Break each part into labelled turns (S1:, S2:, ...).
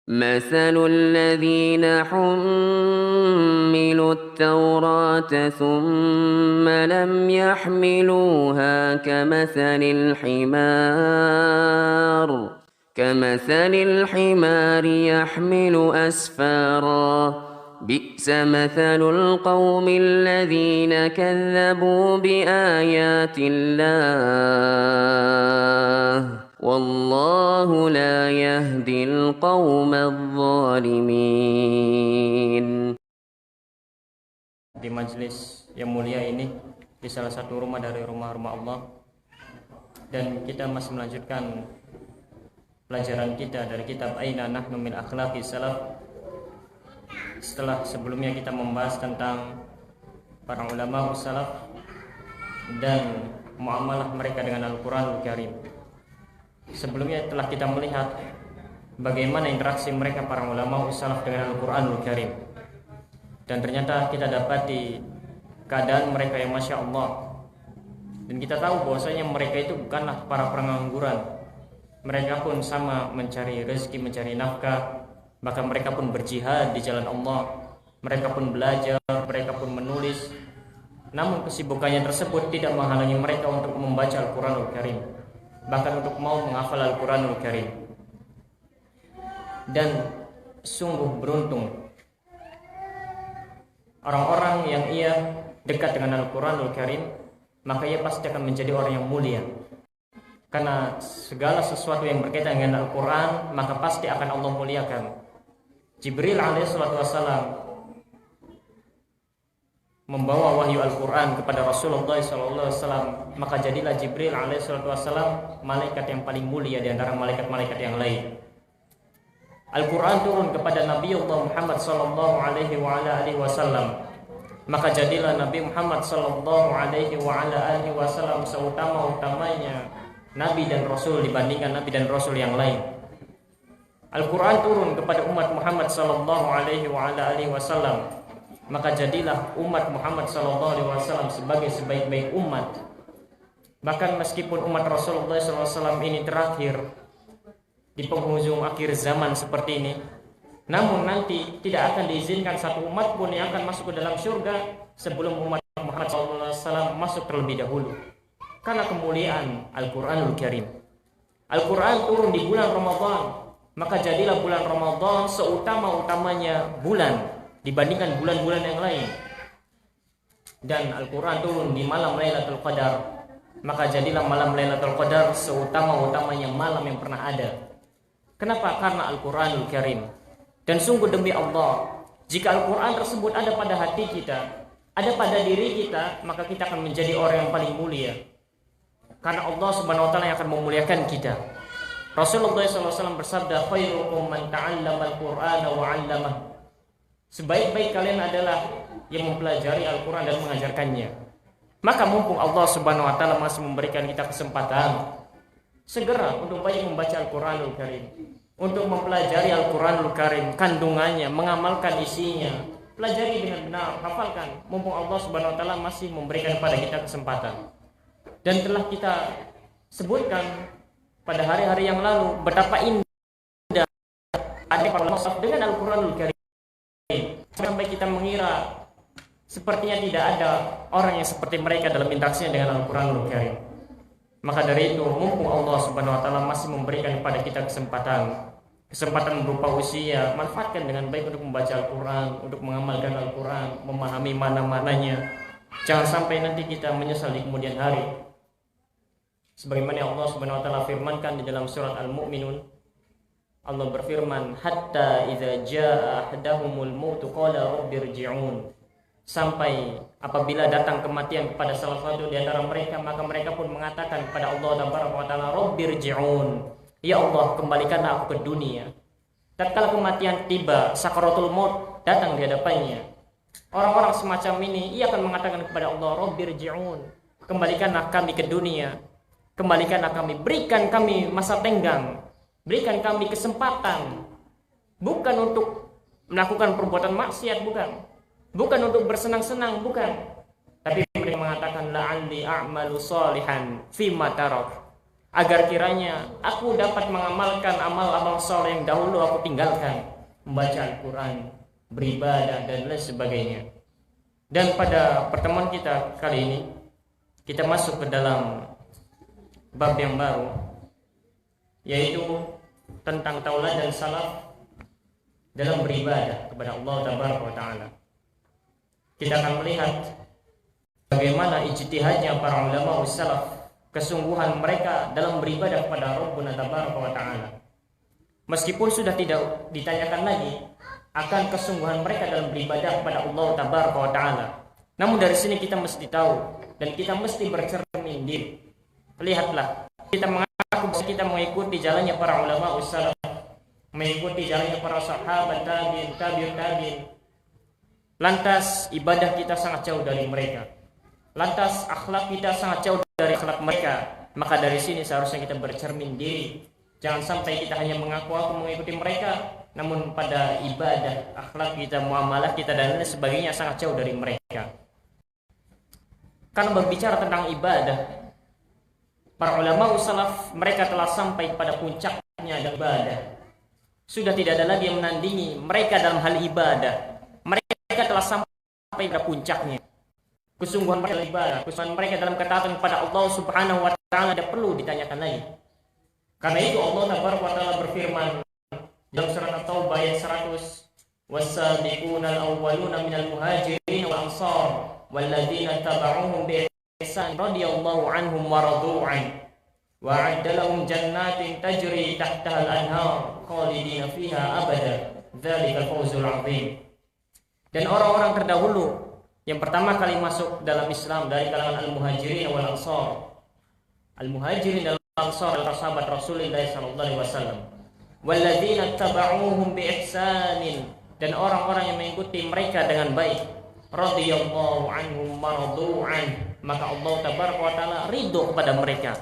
S1: مثل الذين حملوا التوراة ثم لم يحملوها كمثل الحمار يحمل أسفارا بئس مثل القوم الذين كذبوا بآيات الله والله لا يهدي القوم الظالمين.
S2: Di majelis yang mulia ini, di salah satu rumah dari rumah-rumah Allah, dan kita masih melanjutkan pelajaran kita dari kitab Aina Nahnu min Akhlaqi Salaf. Setelah sebelumnya kita membahas tentang para ulama salaf dan muamalah mereka dengan Al-Quranul Karim. Sebelumnya telah kita melihat bagaimana interaksi mereka para ulama salaf dengan Al-Quranul Karim. Dan ternyata kita dapati keadaan mereka yang Masya Allah. Dan kita tahu bahwasanya mereka itu bukanlah para pengangguran. Mereka pun sama mencari rezeki, mencari nafkah. Bahkan mereka pun berjihad di jalan Allah. Mereka pun belajar, mereka pun menulis. Namun kesibukannya tersebut tidak menghalangi mereka untuk membaca Al-Quranul Karim, bahkan untuk mau menghafal Al-Quranul Karim. Dan sungguh beruntung orang-orang yang ia dekat dengan Al-Quranul Karim, maka ia pasti akan menjadi orang yang mulia. Karena segala sesuatu yang berkaitan dengan Al-Quran, maka pasti akan Allah muliakan. Jibril alaihissalam membawa wahyu Al-Quran kepada Rasulullah SAW, maka jadilah Jibril alaihissalam malaikat yang paling mulia di antara malaikat-malaikat yang lain. Al-Quran turun kepada Nabi Muhammad SAW, maka jadilah Nabi Muhammad SAW seutama-utamanya Nabi dan Rasul dibandingkan Nabi dan Rasul yang lain. Al-Quran turun kepada umat Muhammad SAW, maka jadilah umat Muhammad SAW sebagai sebaik-baik umat. Bahkan meskipun umat Rasulullah SAW ini terakhir di penghujung akhir zaman seperti ini, namun nanti tidak akan diizinkan satu umat pun yang akan masuk ke dalam surga sebelum umat Muhammad SAW masuk terlebih dahulu. Karena kemuliaan Al-Quranul Karim. Al-Quran turun di bulan Ramadan, maka jadilah bulan Ramadan seutama-utamanya bulan dibandingkan bulan-bulan yang lain. Dan Al-Quran turun di malam Lailatul Qadar, maka jadilah malam Lailatul Qadar seutama-utamanya malam yang pernah ada. Kenapa? Karena Al-Quranul Karim. Dan sungguh demi Allah, jika Al-Quran tersebut ada pada hati kita, ada pada diri kita, maka kita akan menjadi orang yang paling mulia. Karena Allah Subhanahu wa taala yang akan memuliakan kita. Rasulullah SAW bersabda, khairukum man ta'allama al-Qur'ana wa 'allamah. Sebaik-baik kalian adalah yang mempelajari Al-Quran dan mengajarkannya. Maka mumpung Allah Subhanahu wa taala masih memberikan kita kesempatan, segera untuk banyak membaca Al-Quranul Karim, untuk mempelajari Al-Quranul Karim, kandungannya, mengamalkan isinya, pelajari dengan benar, hafalkan. Mumpung Allah Subhanahu wa taala masih memberikan kepada kita kesempatan. Dan telah kita sebutkan pada hari-hari yang lalu betapa indah ada para salaf dengan Al-Quranul Karim. Sampai kita mengira sepertinya tidak ada orang yang seperti mereka dalam interaksinya dengan Al-Quranul Karim. Maka dari itu, mumpung Allah Subhanahu wa taala masih memberikan kepada kita kesempatan berupa usia, manfaatkan dengan baik untuk membaca Al-Quran, untuk mengamalkan Al-Quran, memahami mana-mananya. Jangan sampai nanti kita menyesal di kemudian hari. Sebagaimana Allah Subhanahu wa taala firmankan di dalam surat Al-Mu'minun, Allah berfirman, hatta idza jaa ahaduhumul maut qala rabbirji'un. Sampai apabila datang kematian kepada salah satu di antara mereka, maka mereka pun mengatakan kepada Allah Taala, rabbirji'un, ya Allah, kembalikanlah aku ke dunia. Tatkala kematian tiba, sakaratul maut datang di hadapannya, orang-orang semacam ini ia akan mengatakan kepada Allah, rabbirji'un, kembalikanlah kami ke dunia, kembalikanlah kami, berikan kami masa tenggang, berikan kami kesempatan, bukan untuk melakukan perbuatan maksiat, bukan untuk bersenang-senang, bukan. Tapi mereka mengatakan la'alli a'malu salihan fima tarak. agar kiranya aku dapat mengamalkan amal-amal soleh yang dahulu aku tinggalkan, membaca Al-Quran, beribadah dan lain sebagainya. Dan pada pertemuan kita kali ini kita masuk ke dalam bab yang baru, yaitu tentang tauladan salaf dalam beribadah kepada Allah Taala. Kita akan melihat bagaimana ijtihadnya para ulama salaf, kesungguhan mereka dalam beribadah kepada Rabbuna Taala. Meskipun sudah tidak ditanyakan lagi akan kesungguhan mereka dalam beribadah kepada Allah Taala, namun dari sini kita mesti tahu dan kita mesti bercermin diri. Lihatlah, kita mengaku bahwa kita mengikuti jalannya para ulama salaf, mengikuti jalannya para sahabat, tabi'in. Lantas ibadah kita sangat jauh dari mereka. Lantas akhlak kita sangat jauh dari akhlak mereka. Maka dari sini seharusnya kita bercermin diri. Jangan sampai kita hanya mengaku mengikuti mereka, namun pada ibadah, akhlak kita, muamalah kita dan lain sebagainya sangat jauh dari mereka. Karena berbicara tentang ibadah, para ulama salaf mereka telah sampai pada puncaknya dalam ibadah. Sudah tidak ada lagi yang menandingi mereka dalam hal ibadah. Mereka telah sampai pada puncaknya. Kesungguhan mereka dalam ibadah, kesungguhan mereka dalam ketaatan kepada Allah Subhanahu wa taala tidak perlu ditanyakan lagi. Karena itu Allah Taala berfirman dalam surat At-Taubah ayat 100, "Was-sabiquna al-awwaluna minal muhajirin wal ansar walladzina tabauhum bi ihsan radhiyallahu anhum wa radu an wa 'adda lahum jannatin tajri tahtaha al-anhar khalidina fiha abada dzalikal fawzul 'adzim." Dan orang-orang terdahulu yang pertama kali masuk dalam Islam dari kalangan al-muhajirin wal ansar. Al-muhajirin dan al-ansar adalah sahabat Rasulullah sallallahu alaihi wasallam. Walladzina tabauhum bi ihsanin, dan orang-orang yang mengikuti mereka dengan baik. Radhiyallahu anhum wa radu an, maka Allah tabaraka wa taala ridho kepada mereka.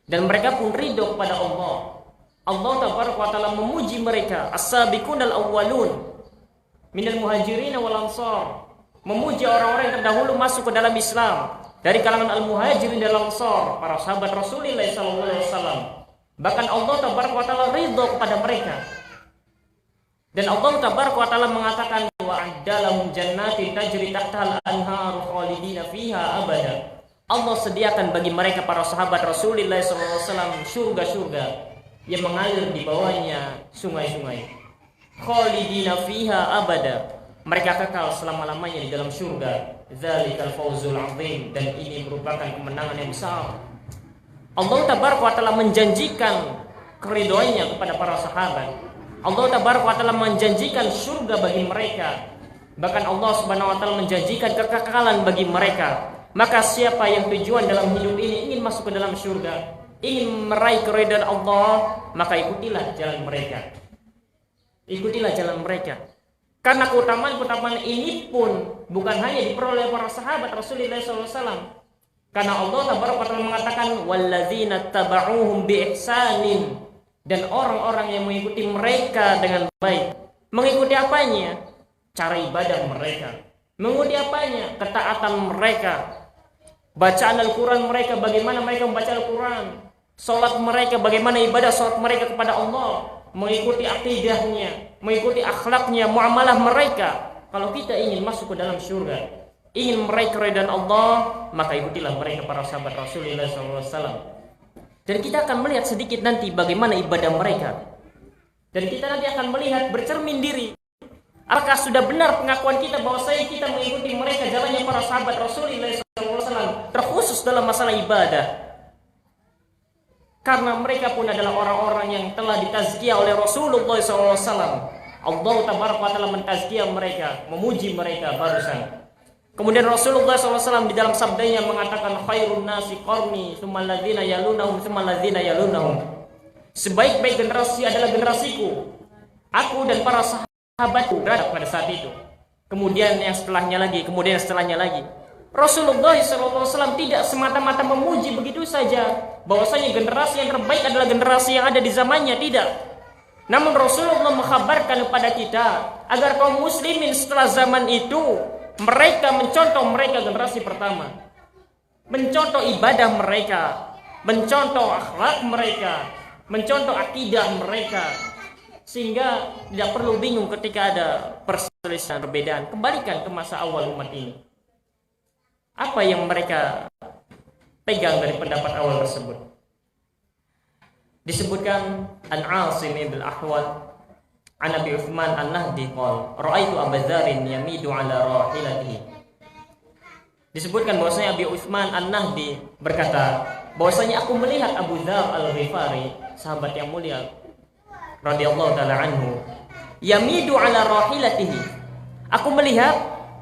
S2: Dan mereka pun ridho kepada Allah. Allah tabaraka wa taala memuji mereka, as-sabiqunal awwalun minal muhajirin wal ansar. Memuji orang-orang yang terdahulu masuk ke dalam Islam dari kalangan al-muhajirin dan al-ansar, para sahabat Rasulullah sallallahu alaihi wasallam. Bahkan Allah tabaraka wa taala ridho kepada mereka. Dan Allah tabaraka wa taala mengatakan wa addalahum jannatin tajri tahtal anhar khalidina fiha abada. Allah sediakan bagi mereka para sahabat Rasulullah sallallahu alaihi wasallam surga-surga yang mengalir di bawahnya sungai-sungai. Khalidina fiha abada. Mereka kekal selama-lamanya di dalam surga. Dzalikal fawzul 'adzim, dan ini merupakan kemenangan yang besar. Allah tabaraka wa taala menjanjikan keridhoannya kepada para sahabat. Allah tabaraka wa taala menjanjikan surga bagi mereka. Bahkan Allah Subhanahu wa taala menjanjikan kekekalan bagi mereka. Maka siapa yang tujuan dalam hidup ini ingin masuk ke dalam surga, ingin meraih keridhaan Allah, maka ikutilah jalan mereka. Ikutilah jalan mereka. Karena keutamaan-keutamaan ini pun bukan hanya diperoleh para sahabat Rasulullah SAW. Karena Allah Taala mengatakan walladzina tabauhum bi ihsanin, dan orang-orang yang mengikuti mereka dengan baik. Mengikuti apanya? Cara ibadah mereka. Mengikuti apanya? Ketaatan mereka. Bacaan Al-Quran mereka, bagaimana mereka membaca Al-Quran. Salat mereka, bagaimana ibadah salat mereka kepada Allah. Mengikuti akidahnya, mengikuti akhlaknya, muamalah mereka. Kalau kita ingin masuk ke dalam surga, ingin meraih keridhaan Allah, maka ikutilah mereka para sahabat Rasulullah SAW. Dan kita akan melihat sedikit nanti bagaimana ibadah mereka. Dan kita nanti akan melihat, bercermin diri, apakah sudah benar pengakuan kita bahwa kita mengikuti mereka jalannya para sahabat Rasulullah SAW, terkhusus dalam masalah ibadah. Karena mereka pun adalah orang-orang yang telah ditazkiyah oleh Rasulullah SAW. Allah tabaraka wa taala mentazkiyah mereka, memuji mereka barusan. Kemudian Rasulullah SAW di dalam sabdanya mengatakan khairun nasi qarni, tsumma alladzina yalunahum, tsumma alladzina yalunahum. Sebaik-baik generasi adalah generasiku. Aku dan para sahabatku berada pada saat itu. Kemudian yang setelahnya lagi, kemudian yang setelahnya lagi. Rasulullah SAW tidak semata-mata memuji begitu saja bahwasanya generasi yang terbaik adalah generasi yang ada di zamannya, tidak. Namun Rasulullah mengkhabarkan kepada kita agar kaum muslimin setelah zaman itu mereka mencontoh mereka generasi pertama, mencontoh ibadah mereka, mencontoh akhlak mereka, mencontoh akidah mereka, sehingga tidak perlu bingung ketika ada perselisihan perbedaan. Kembalikan ke masa awal umat ini. Apa yang mereka pegang dari pendapat awal tersebut? Disebutkan An-Asim ibn Ahwal an Abi Uthman An-Nahdi qala ra'aitu Abu Dzarrin yamidu ala rahilatihi. Disebutkan bahwasanya Abi Uthman An-Nahdi berkata bahwasanya aku melihat Abu Dzar Al-Ghifari, sahabat yang mulia radhiyallahu taala anhu, yamidu ala rahilatihi. Aku melihat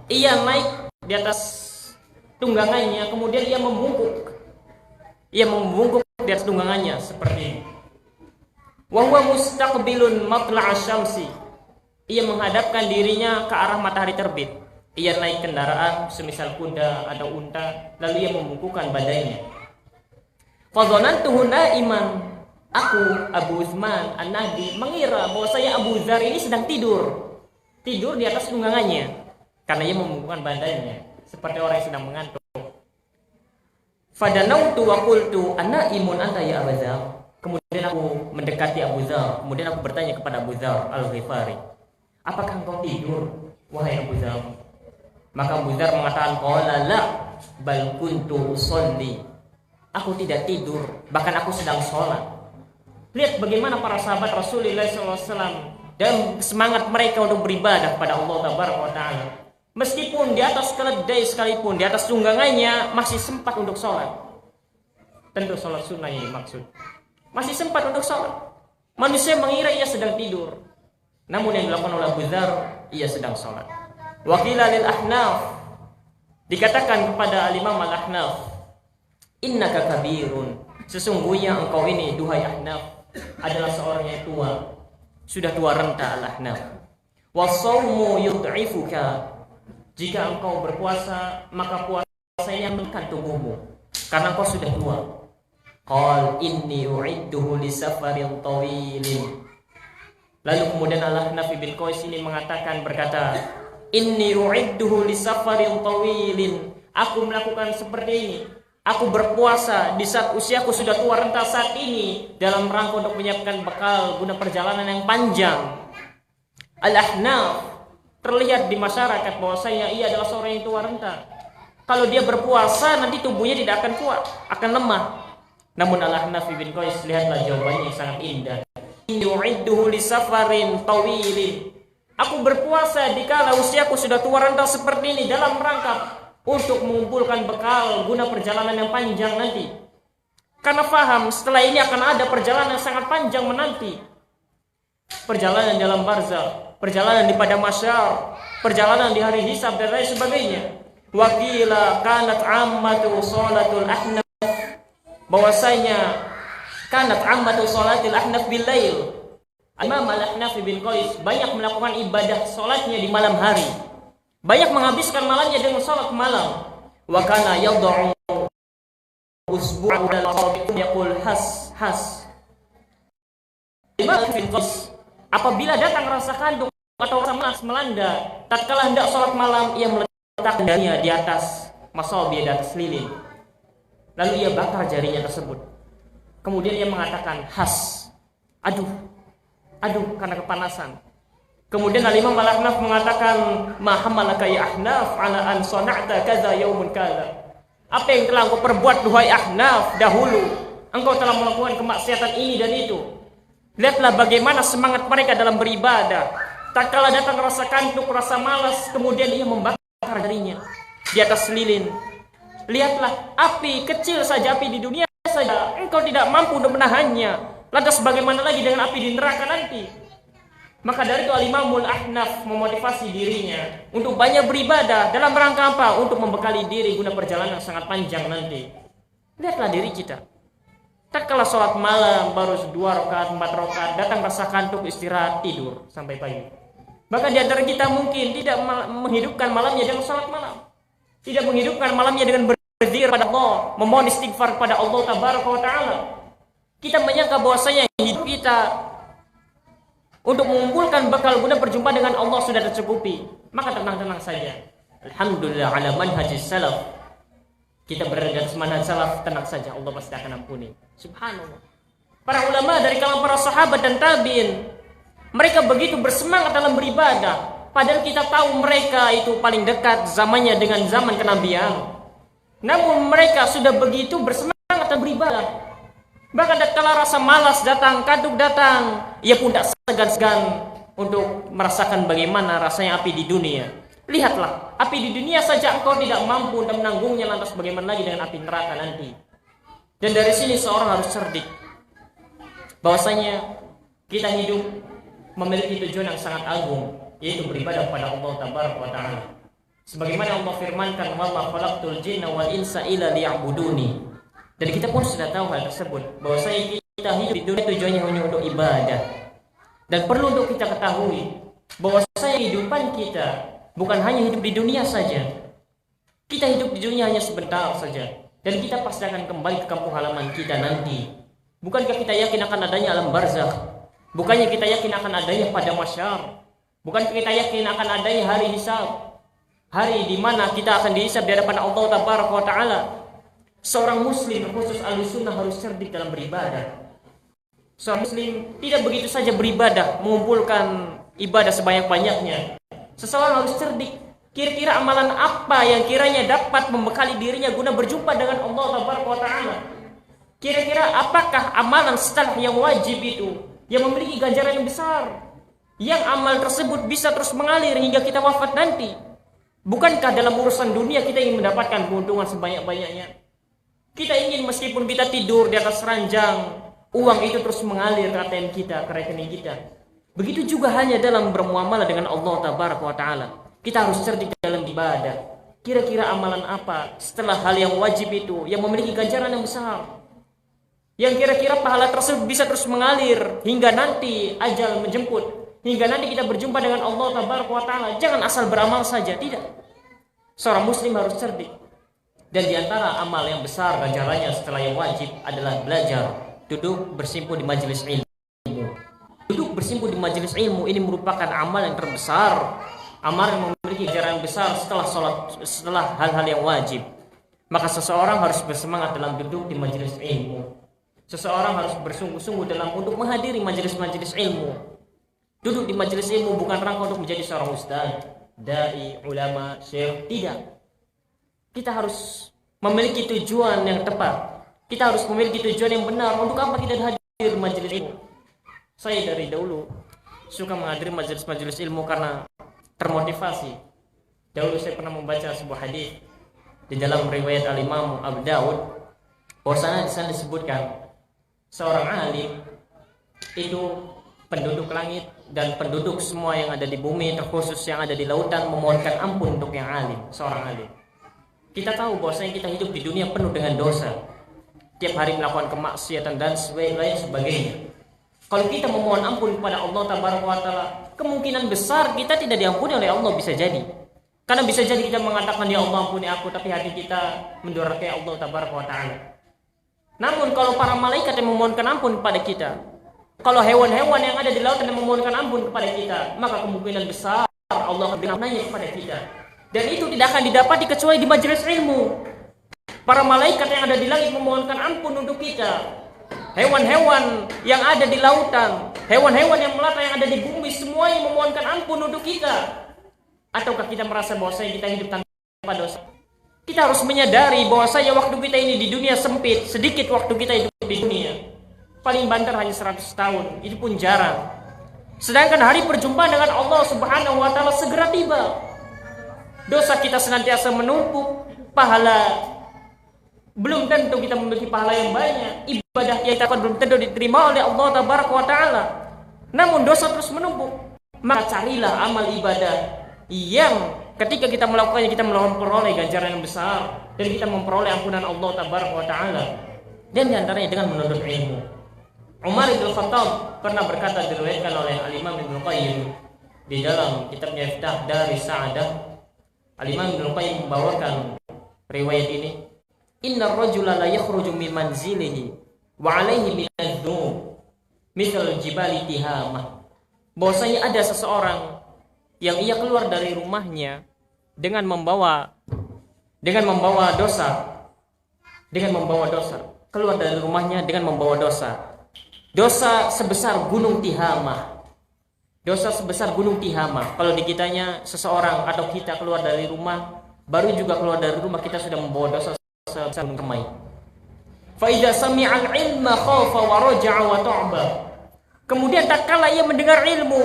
S2: ia naik di atas tunggangannya, kemudian ia membungkuk. Ia membungkuk di atas tunggangannya seperti ini. Wa huwa mustaqbilun matla' asy-syamsi. Ia menghadapkan dirinya ke arah matahari terbit. Ia naik kendaraan semisal kuda atau unta, lalu ia membungkukkan badannya. Fa dhanantuhu na'iman. Aku Abu Uthman An-Nahdi mengira bahwa saya Abu Dzar ini sedang tidur. Tidur di atas tunggangannya karena ia membungkukkan badannya seperti orang yang sedang mengantuk. Fadanautu wa qultu anaimun anta ya Abu Dzar. Kemudian aku mendekati Abu Dzar, kemudian aku bertanya kepada Abu Dzar Al-Ghifari, apakah engkau tidur wahai Abu Dzar? Maka Abu Dzar mengatakan qala la bal kuntu usolli. Aku tidak tidur, bahkan aku sedang sholat. Lihat bagaimana para sahabat Rasulullah SAW dan semangat mereka untuk beribadah kepada Allah Taala. Meskipun di atas keledai sekalipun, di atas tunggangannya masih sempat untuk sholat. Tentu sholat sunnah ini maksud. Masih sempat untuk sholat. Manusia mengira ia sedang tidur, namun yang dilakukan oleh Abu Dzar, ia sedang sholat. Wakila lil Ahnaf, dikatakan kepada Al-Imam Al-Ahnaf, innaka kabirun, sesungguhnya engkau ini duhai Ahnaf adalah seorang yang tua, sudah tua renta. Al-Ahnaf, wasaumu yud'ifuka, jika engkau berpuasa maka puasanya menekan tubuhmu karena engkau sudah tua. Qal inni u'idduhu li safarin tawilin. Lalu kemudian Al-Ahnaf bin Qais ini mengatakan, berkata, inni u'idduhu li safarin tawilin. Aku melakukan seperti ini. Aku berpuasa di saat usiaku sudah tua renta saat ini dalam rangka untuk menyiapkan bekal guna perjalanan yang panjang. Al-Ahnaf terlihat di masyarakat bahwasanya ia adalah seorang yang tua renta. Kalau dia berpuasa nanti tubuhnya tidak akan kuat, akan lemah. Namun Al-Ahnaf bin Qais, lihatlah jawabannya yang sangat indah. Yu'idduhu li safarin tawilin. Aku berpuasa dikala usiaku sudah tua renta seperti ini dalam rangka untuk mengumpulkan bekal guna perjalanan yang panjang nanti. Karena faham setelah ini akan ada perjalanan yang sangat panjang menanti. Perjalanan dalam barzakh, perjalanan di padang mahsyar, perjalanan di hari hisab dan lain sebagainya. Wakila kanat ammatu salatul Ahnaf, bahwasanya kanat ammatu salatil Ahnaf bil lail. Imam Al-Ahnaf bin Qais banyak melakukan ibadah salatnya di malam hari, banyak menghabiskan malamnya dengan salat malam. Wa kana yad'u usbu'u al-sabiq yaqul has has. Imam bin Qais apabila datang rasa kandung atau rasa malas melanda, tatkala hendak salat malam, ia meletakkan jarinya di atas masabi, di atas lilin. Lalu ia bakar jarinya tersebut. Kemudian ia mengatakan has, aduh karena kepanasan. Kemudian Al-Imam Al-Ahnaf mengatakan, ma hamalaka ya Ahnaf ala an sana'ta kaza yaumun kaza. Apa yang telah engkau perbuat duhai Ahnaf dahulu? Engkau telah melakukan kemaksiatan ini dan itu. Lihatlah bagaimana semangat mereka dalam beribadah. Tak kala datang rasa kantuk, rasa malas, kemudian ia membakar jarinya di atas lilin. Lihatlah, api kecil saja, api di dunia saja engkau tidak mampu untuk menahannya. Lantas bagaimana lagi dengan api di neraka nanti? Maka dari itu Al-Imamul Ahnaf memotivasi dirinya untuk banyak beribadah dalam rangka apa? Untuk membekali diri guna perjalanan yang sangat panjang nanti. Lihatlah diri kita. Tak kalah sholat malam baru 2 rakaat, 4 rakaat, datang rasa kantuk, istirahat, tidur sampai pagi. Bahkan di antara kita mungkin tidak menghidupkan malamnya dengan sholat malam, tidak menghidupkan malamnya dengan berzikir pada Allah, memohon istighfar kepada Allah Taala. Kita menyangka bahwasanya hidup kita untuk mengumpulkan bekal guna berjumpa dengan Allah sudah tercukupi. Maka tenang-tenang saja. Alhamdulillah ala manhajis salaf. kita berada di atas manhaj salaf, tenang saja, Allah pasti akan ampuni. Subhanallah. Para ulama dari kalangan para sahabat dan tabi'in, mereka begitu bersemangat dalam beribadah, padahal kita tahu mereka itu paling dekat zamannya dengan zaman kenabian. Namun mereka sudah begitu bersemangat dalam beribadah. Bahkan tatkala rasa malas datang, kaduk datang, ia pun tak segan-segan untuk merasakan bagaimana rasanya api di dunia. Lihatlah, api di dunia saja engkau tidak mampu untuk menanggungnya, lantas bagaimana lagi dengan api neraka nanti. Dan dari sini seorang harus cerdik bahwasanya kita hidup memiliki tujuan yang sangat agung, yaitu beribadah kepada Allah Tabaraka wa Ta'ala. Sebagaimana Allah firmankan, "Wa ma khalaqtul jinna wal insa illa liya'buduni." Dan kita pun sudah tahu hal tersebut, bahwasanya kita hidup di dunia tujuannya hanya untuk ibadah. Dan perlu untuk kita ketahui bahwasanya kehidupan kita bukan hanya hidup di dunia saja. Kita hidup di dunia hanya sebentar saja, dan kita pasti akan kembali ke kampung halaman kita nanti. Bukankah kita yakin akan adanya alam barzakh? Bukannya kita yakin akan adanya padang mahsyar? Bukankah kita yakin akan adanya hari hisab? Hari di mana kita akan dihisab di hadapan Allah Tabaraka wa Ta'ala. Seorang muslim, khusus Ahlussunnah, harus cerdik dalam beribadah. Seorang muslim tidak begitu saja beribadah, mengumpulkan ibadah sebanyak-banyaknya. Seseorang harus cerdik. Kira-kira amalan apa yang kiranya dapat membekali dirinya guna berjumpa dengan Allah Tabaraka wa Ta'ala? Kira-kira apakah amalan setelah yang wajib itu yang memiliki ganjaran yang besar, yang amal tersebut bisa terus mengalir hingga kita wafat nanti? Bukankah dalam urusan dunia kita ingin mendapatkan keuntungan sebanyak-banyaknya? Kita ingin meskipun kita tidur di atas ranjang, uang itu terus mengalir ke ATM kita, ke rekening kita. Begitu juga hanya dalam bermuamalah dengan Allah Tabaraka wa Ta'ala. Kita harus cerdik dalam ibadah. Kira-kira amalan apa setelah hal yang wajib itu yang memiliki ganjaran yang besar, yang kira-kira pahala tersebut bisa terus mengalir hingga nanti ajal menjemput, hingga nanti kita berjumpa dengan Allah Tabaraka wa Ta'ala. Jangan asal beramal saja, tidak. Seorang muslim harus cerdik. Dan diantara amal yang besar ganjarannya setelah yang wajib adalah belajar, duduk bersimpu di majelis ilmu. Duduk bersimpu di majelis ilmu ini merupakan amal yang terbesar, amal yang memiliki ganjaran besar setelah sholat, setelah hal-hal yang wajib. Maka seseorang harus bersemangat dalam duduk di majelis ilmu. Seseorang harus bersungguh-sungguh dalam untuk menghadiri majelis-majelis ilmu. Duduk di majelis ilmu bukan rangka untuk menjadi seorang ustaz, dai, ulama, syekh, tidak. Kita harus memiliki tujuan yang tepat. Kita harus memiliki tujuan yang benar. Untuk apa kita hadir majelis ilmu? Saya dari dahulu suka menghadiri majelis-majelis ilmu karena termotivasi. Dahulu saya pernah membaca sebuah hadis di dalam riwayat Al-Imam Abu Daud, bahwasanya di sana disebutkan seorang alim itu penduduk langit dan penduduk semua yang ada di bumi, terkhusus yang ada di lautan, memohonkan ampun untuk yang alim, seorang alim. Kita tahu bahwasanya kita hidup di dunia penuh dengan dosa. Tiap hari melakukan kemaksiatan dan lain sebagainya. Kalau kita memohon ampun kepada Allah Tabaraka wa Ta'ala, kemungkinan besar kita tidak diampuni oleh Allah, bisa jadi. Karena bisa jadi kita mengatakan, ya Allah ampuni aku, tapi hati kita mendurhakai Allah Tabaraka wa Ta'ala. Namun kalau para malaikat yang memohonkan ampun kepada kita, kalau hewan-hewan yang ada di lautan yang memohonkan ampun kepada kita, maka kemungkinan besar Allah akan mengampuninya kepada kita. Dan itu tidak akan didapati kecuali di majelis ilmu. Para malaikat yang ada di langit memohonkan ampun untuk kita. Hewan-hewan yang ada di lautan, hewan-hewan yang melata yang ada di bumi, semuanya memohonkan ampun untuk kita. Ataukah kita merasa bahwasanya kita hidup tanpa dosa? Kita harus menyadari bahwasanya waktu kita ini di dunia sempit, sedikit waktu kita hidup di dunia. Paling banter hanya 100 tahun, itu pun jarang. Sedangkan hari perjumpaan dengan Allah Subhanahu wa Ta'ala segera tiba. Dosa kita senantiasa menumpuk, pahala belum tentu kita memiliki pahala yang banyak, ibadah kita belum tentu diterima oleh Allah Tabaraka wa Ta'ala. Namun dosa terus menumpuk. Maka carilah amal ibadah yang ketika kita melakukannya kita memperoleh ganjaran yang besar dan kita memperoleh ampunan Allah Tabaraka wa Ta'ala. Dan diantaranya dengan menuntut ilmu. Umar bin Khattab pernah berkata, diriwayatkan oleh Al-Imam Ibnu Qayyim di dalam kitabnya Iftah Dari Sa'adah. Al-Imam Ibnu Qayyim membawakan riwayat ini. Innar rajula la yakhruju min manzilihi wa alaihi min adh-dhunub mithal jibali tihamah. Bahwasanya ada seseorang yang ia keluar dari rumahnya dengan membawa dosa, dengan membawa dosa. Keluar dari rumahnya dengan membawa dosa. Dosa sebesar gunung Tihamah. Dosa sebesar gunung Tihamah. Kalau di kitanya seseorang atau kita keluar dari rumah, baru juga keluar dari rumah kita sudah membawa dosa sebesar gunung Kemai. Fa idza sami'al ilma khafa wa raja'a wa ta'ba. Kemudian tatkala ia mendengar ilmu,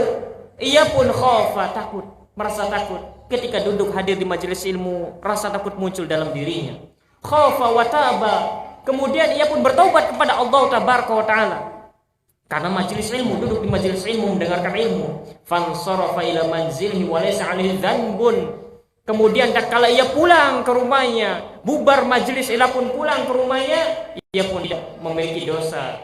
S2: ia pun khafa, takut, merasa takut. Ketika duduk hadir di majelis ilmu, rasa takut muncul dalam dirinya. Khafa wa ta'ba. Kemudian ia pun bertaubat kepada Allah tabaraka wa taala. Karena majelis ilmu, duduk di majelis ilmu mendengarkan ilmu. Fansarafa ila manzilihi wa laysa 'alaihi dzanbun. Kemudian tatkala ia pulang ke rumahnya, bubar majelis, ia pun pulang ke rumahnya, ia pun tidak memiliki dosa.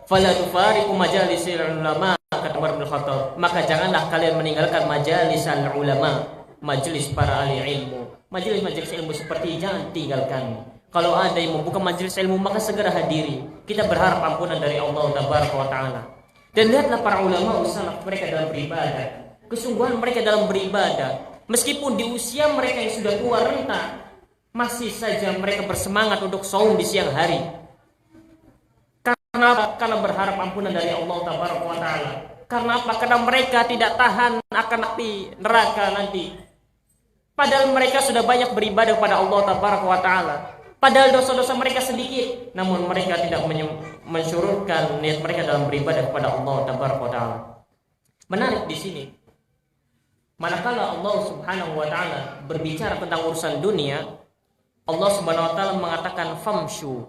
S2: Fala tufariqu majalisil ulama, kata Umar bin Khattab. Maka janganlah kalian meninggalkan majalisal ulama, majelis para ahli ilmu. Majelis-majelis ilmu seperti ini jangan tinggalkan. Kalau ada yang membuka majelis ilmu, maka segera hadiri. Kita berharap ampunan dari Allah tabaraka wa taala. Dan lihatlah para ulama salaf, mereka dalam beribadah, kesungguhan mereka dalam beribadah. Meskipun di usia mereka yang sudah tua renta, masih saja mereka bersemangat untuk saum di siang hari. Karena berharap ampunan dari Allah tabaraka wa taala. Karena apa? Karena mereka tidak tahan akan api neraka nanti. Padahal mereka sudah banyak beribadah kepada Allah tabaraka wa taala. Padahal dosa-dosa mereka sedikit, namun mereka tidak mensyurutkan niat mereka dalam beribadah kepada Allah tabaraka wa taala. Menarik di sini. Manakala Allah Subhanahu wa taala berbicara tentang urusan dunia, Allah Subhanahu wa taala mengatakan famshu.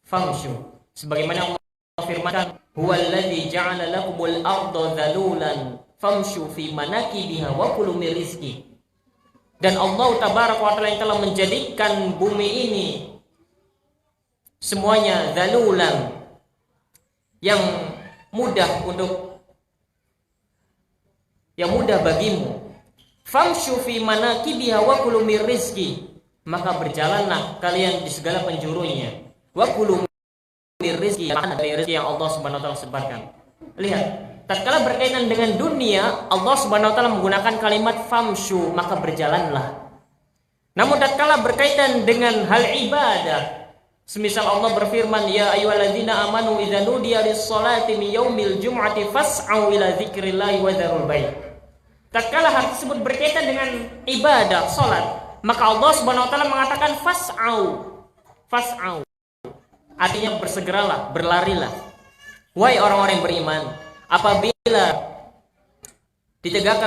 S2: Famshu. Sebagaimana Allah firmankan, "Huwallazi ja'ala lakumul arda dhalulan famshu fi manakibiha wa kulu min rizqi." Dan Allah tabaraka wa taala yang telah menjadikan bumi ini semuanya dhalulan, yang mudah bagimu. Famshu fi manakibiha wa kulu min rizqi. Maka berjalanlah kalian di segala penjurunya. Wa kulu min rizqi, makan dari rezeki yang Allah Subhanahu wa taala sebarkan. Lihat, tatkala berkaitan dengan dunia, Allah Subhanahu wa taala menggunakan kalimat famshu, maka berjalanlah. Namun tatkala berkaitan dengan hal ibadah, semisal Allah berfirman, ya ayyuhalladzina amanu idza nudiya lis-sholati min yaumil jum'ati fas'au ila dzikrillahi wa dzarul bai'. Tatkala hal tersebut berkaitan dengan ibadah, salat, maka Allah Subhanahu wa taala mengatakan fas'au. Fas'au. Artinya bersegeralah, berlarilah. Wahai orang-orang yang beriman, apabila ditegakkan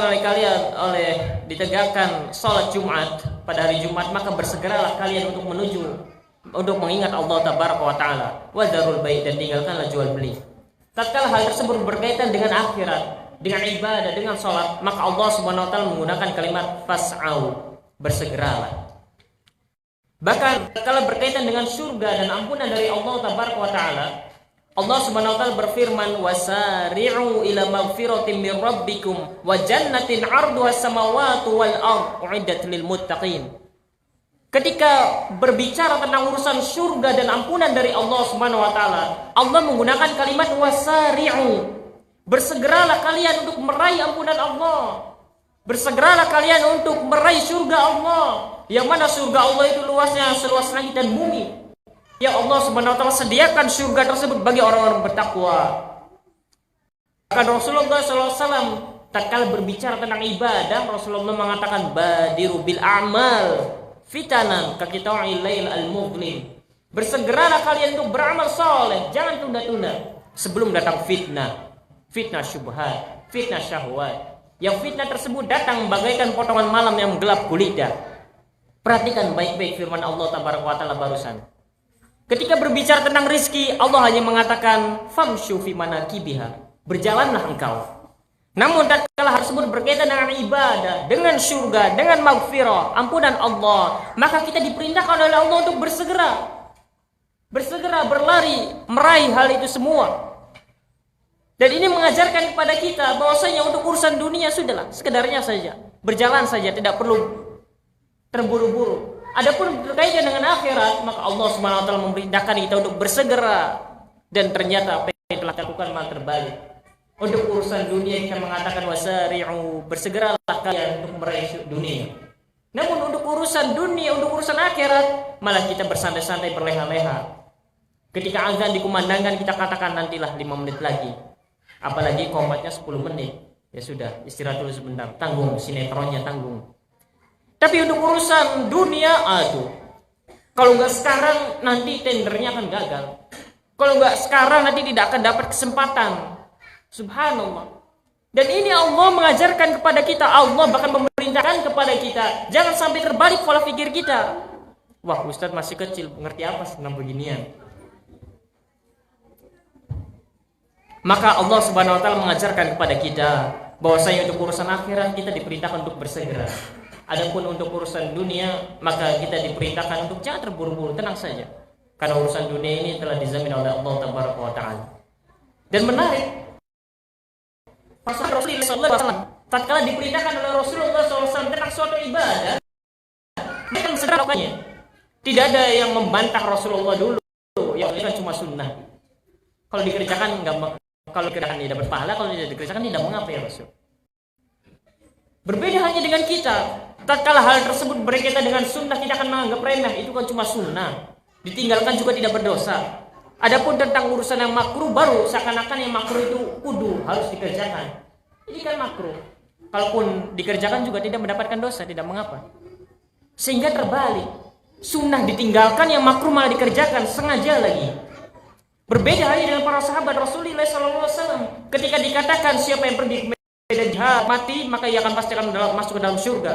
S2: salat Jumat pada hari Jumat, maka bersegeralah kalian untuk mengingat Allah tabaraka wa taala. Wa dzarul bai', dan tinggalkanlah jual beli. Tatkala hal tersebut berkaitan dengan akhirat, dengan ibadah, dengan salat, maka Allah Subhanahu wa taala menggunakan kalimat fas'au, bersegeralah. Bahkan kalau berkaitan dengan surga dan ampunan dari Allah tabaraka wa taala, Allah Subhanahu wa taala berfirman, wasari'u ila maghfiratin min rabbikum wa jannatin 'arduha as-samawati wal ardh u'iddat lil muttaqin. Ketika berbicara tentang urusan surga dan ampunan dari Allah Subhanahu wa taala, Allah menggunakan kalimat wasari'u. Bersegeralah kalian untuk meraih ampunan Allah. Bersegeralah kalian untuk meraih surga Allah. Yang mana surga Allah itu luasnya seluas langit dan bumi. Ya Allah Subhanahu wa taala sediakan surga tersebut bagi orang-orang bertakwa. Bahkan Rasulullah SAW tatkala berbicara tentang ibadah, Rasulullah mengatakan badiru bil a'mal fitanan kaqita'il lail al-mudlim. Bersegeralah kalian untuk beramal saleh, jangan tunda-tunda sebelum datang fitnah. Fitnah syubhat, fitnah syahwat. Yang fitnah tersebut datang bagaikan potongan malam yang gelap gulita. Perhatikan baik-baik firman Allah tabaraka wa taala barusan. Ketika berbicara tentang rizki, Allah hanya mengatakan famshu fi manakibiha, berjalanlah engkau. Namun tatkala hal tersebut berkaitan dengan ibadah, dengan surga, dengan maghfirah, ampunan Allah, maka kita diperintahkan oleh Allah untuk bersegera, berlari, meraih hal itu semua. Dan ini mengajarkan kepada kita bahwasanya untuk urusan dunia sudahlah, sekedarnya saja, berjalan saja, tidak perlu terburu-buru. Adapun berkaitan dengan akhirat, maka Allah Subhanahu wa taala memerintahkan kita untuk bersegera, dan ternyata apa yang telah dilakukan malah terbalik. Untuk urusan dunia kita mengatakan wasari'u, bersegeralah kalian untuk meraih dunia. Namun untuk urusan dunia, untuk urusan akhirat, malah kita bersantai-santai, berleha-leha. Ketika azan dikumandangkan, kita katakan nantilah 5 menit lagi. Apalagi komatnya 10 menit. Ya sudah, istirahat dulu sebentar. Tanggung, sinetronnya tanggung. Tapi untuk urusan dunia, aduh. Kalau nggak sekarang, nanti tendernya akan gagal. Kalau nggak sekarang, nanti tidak akan dapat kesempatan. Subhanallah. Dan ini Allah mengajarkan kepada kita. Allah bahkan memerintahkan kepada kita. Jangan sampai terbalik pola pikir kita. Wah, Ustadz masih kecil, ngerti apa tentang beginian? Maka Allah Subhanahu wa taala mengajarkan kepada kita bahwasanya untuk urusan akhirat kita diperintahkan untuk bersegera. Adapun untuk urusan dunia, maka kita diperintahkan untuk jangan terburu-buru, tenang saja. Karena urusan dunia ini telah dijamin oleh Allah Tabaraka wa taala. Dan menarik, Rasulullah SAW tatkala diperintahkan oleh Rasulullah SAW tentang suatu ibadah, mereka segera melakukannya. Tidak ada yang membantah Rasulullah dulu. Yang ini kan cuma sunnah. Kalau dikerjakan enggak, kalau dikerjakan tidak dapat pahala, kalau tidak dikerjakan tidak mengapa ya Rasul. Berbeda hanya dengan kita. Tatkala hal tersebut berkaitan dengan sunnah, kita akan menganggap remeh. Itu kan cuma sunnah. Ditinggalkan juga tidak berdosa. Adapun tentang urusan yang makruh, baru seakan-akan yang makruh itu kudu harus dikerjakan. Ini kan makruh. Kalaupun dikerjakan juga tidak mendapatkan dosa, tidak mengapa. Sehingga terbalik. Sunnah ditinggalkan, yang makruh malah dikerjakan, sengaja lagi. Berbeda hanya dengan para sahabat Rasulullah SAW. Ketika dikatakan siapa yang pergi ke medan jihad mati, maka ia akan pasti akan masuk ke dalam surga.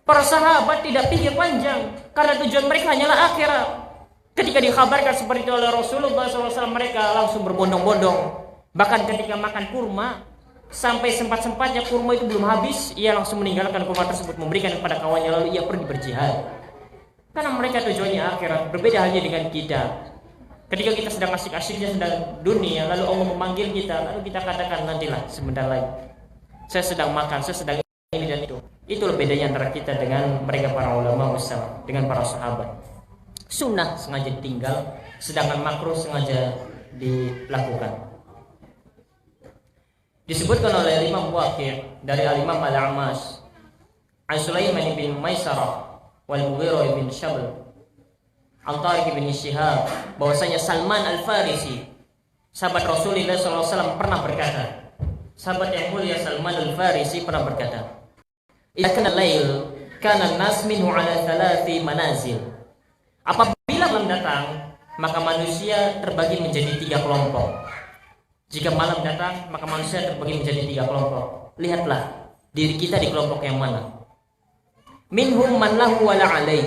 S2: Para sahabat tidak pikir panjang, karena tujuan mereka hanyalah akhirat. Ketika dikabarkan seperti itu oleh Rasulullah SAW, mereka langsung berbondong-bondong. Bahkan ketika makan kurma, sampai sempat-sempatnya kurma itu belum habis, ia langsung meninggalkan kurma tersebut, memberikan kepada kawannya, lalu ia pergi berjihad. Karena mereka tujuannya akhirat. Berbeda halnya dengan kita. Ketika kita sedang asik-asiknya sedang dunia, lalu Allah memanggil kita, lalu kita katakan nantilah sebentar lagi. Saya sedang makan, saya sedang ini dan itu. Itulah bedanya antara kita dengan mereka para ulama besar, dengan para sahabat. Sunnah sengaja ditinggal, sedangkan makruh sengaja dilakukan. Disebutkan oleh Imam Waqi' dari Al-Imam Al-Amash, An Sulaiman bin Maisarah wal Mughirah bin Syabl, An Tariq bin Shihab, bahwasanya Salman Al-Farisi, sahabat Rasulullah SAW, pernah berkata, sahabat yang mulia Salman Al-Farisi pernah berkata, "Idza kana al-lail kana an-nas minhu ala 3 manazil." Apabila malam datang, maka manusia terbagi menjadi 3 kelompok. Jika malam datang, maka manusia terbagi menjadi 3 kelompok. Lihatlah diri kita di kelompok yang mana. Minhum man lahu wa la alaihi.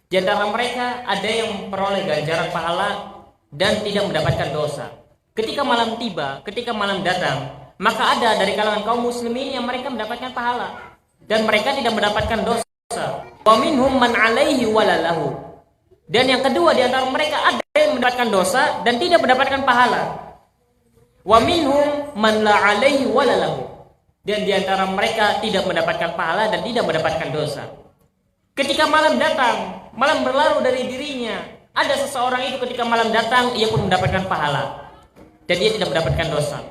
S2: Di antara mereka ada yang memperoleh ganjaran pahala dan tidak mendapatkan dosa. Ketika malam tiba, ketika malam datang, maka ada dari kalangan kaum muslimin yang mereka mendapatkan pahala dan mereka tidak mendapatkan dosa. Wa minhum man alaihi walalahu. Dan yang kedua, di antara mereka ada yang mendapatkan dosa dan tidak mendapatkan pahala. Wa minhum man la alaihi walalahu. Dan di antara mereka tidak mendapatkan pahala dan tidak mendapatkan dosa. Ketika malam datang, malam berlalu dari dirinya, ada seseorang itu ketika malam datang, ia pun mendapatkan pahala dan ia tidak mendapatkan dosa.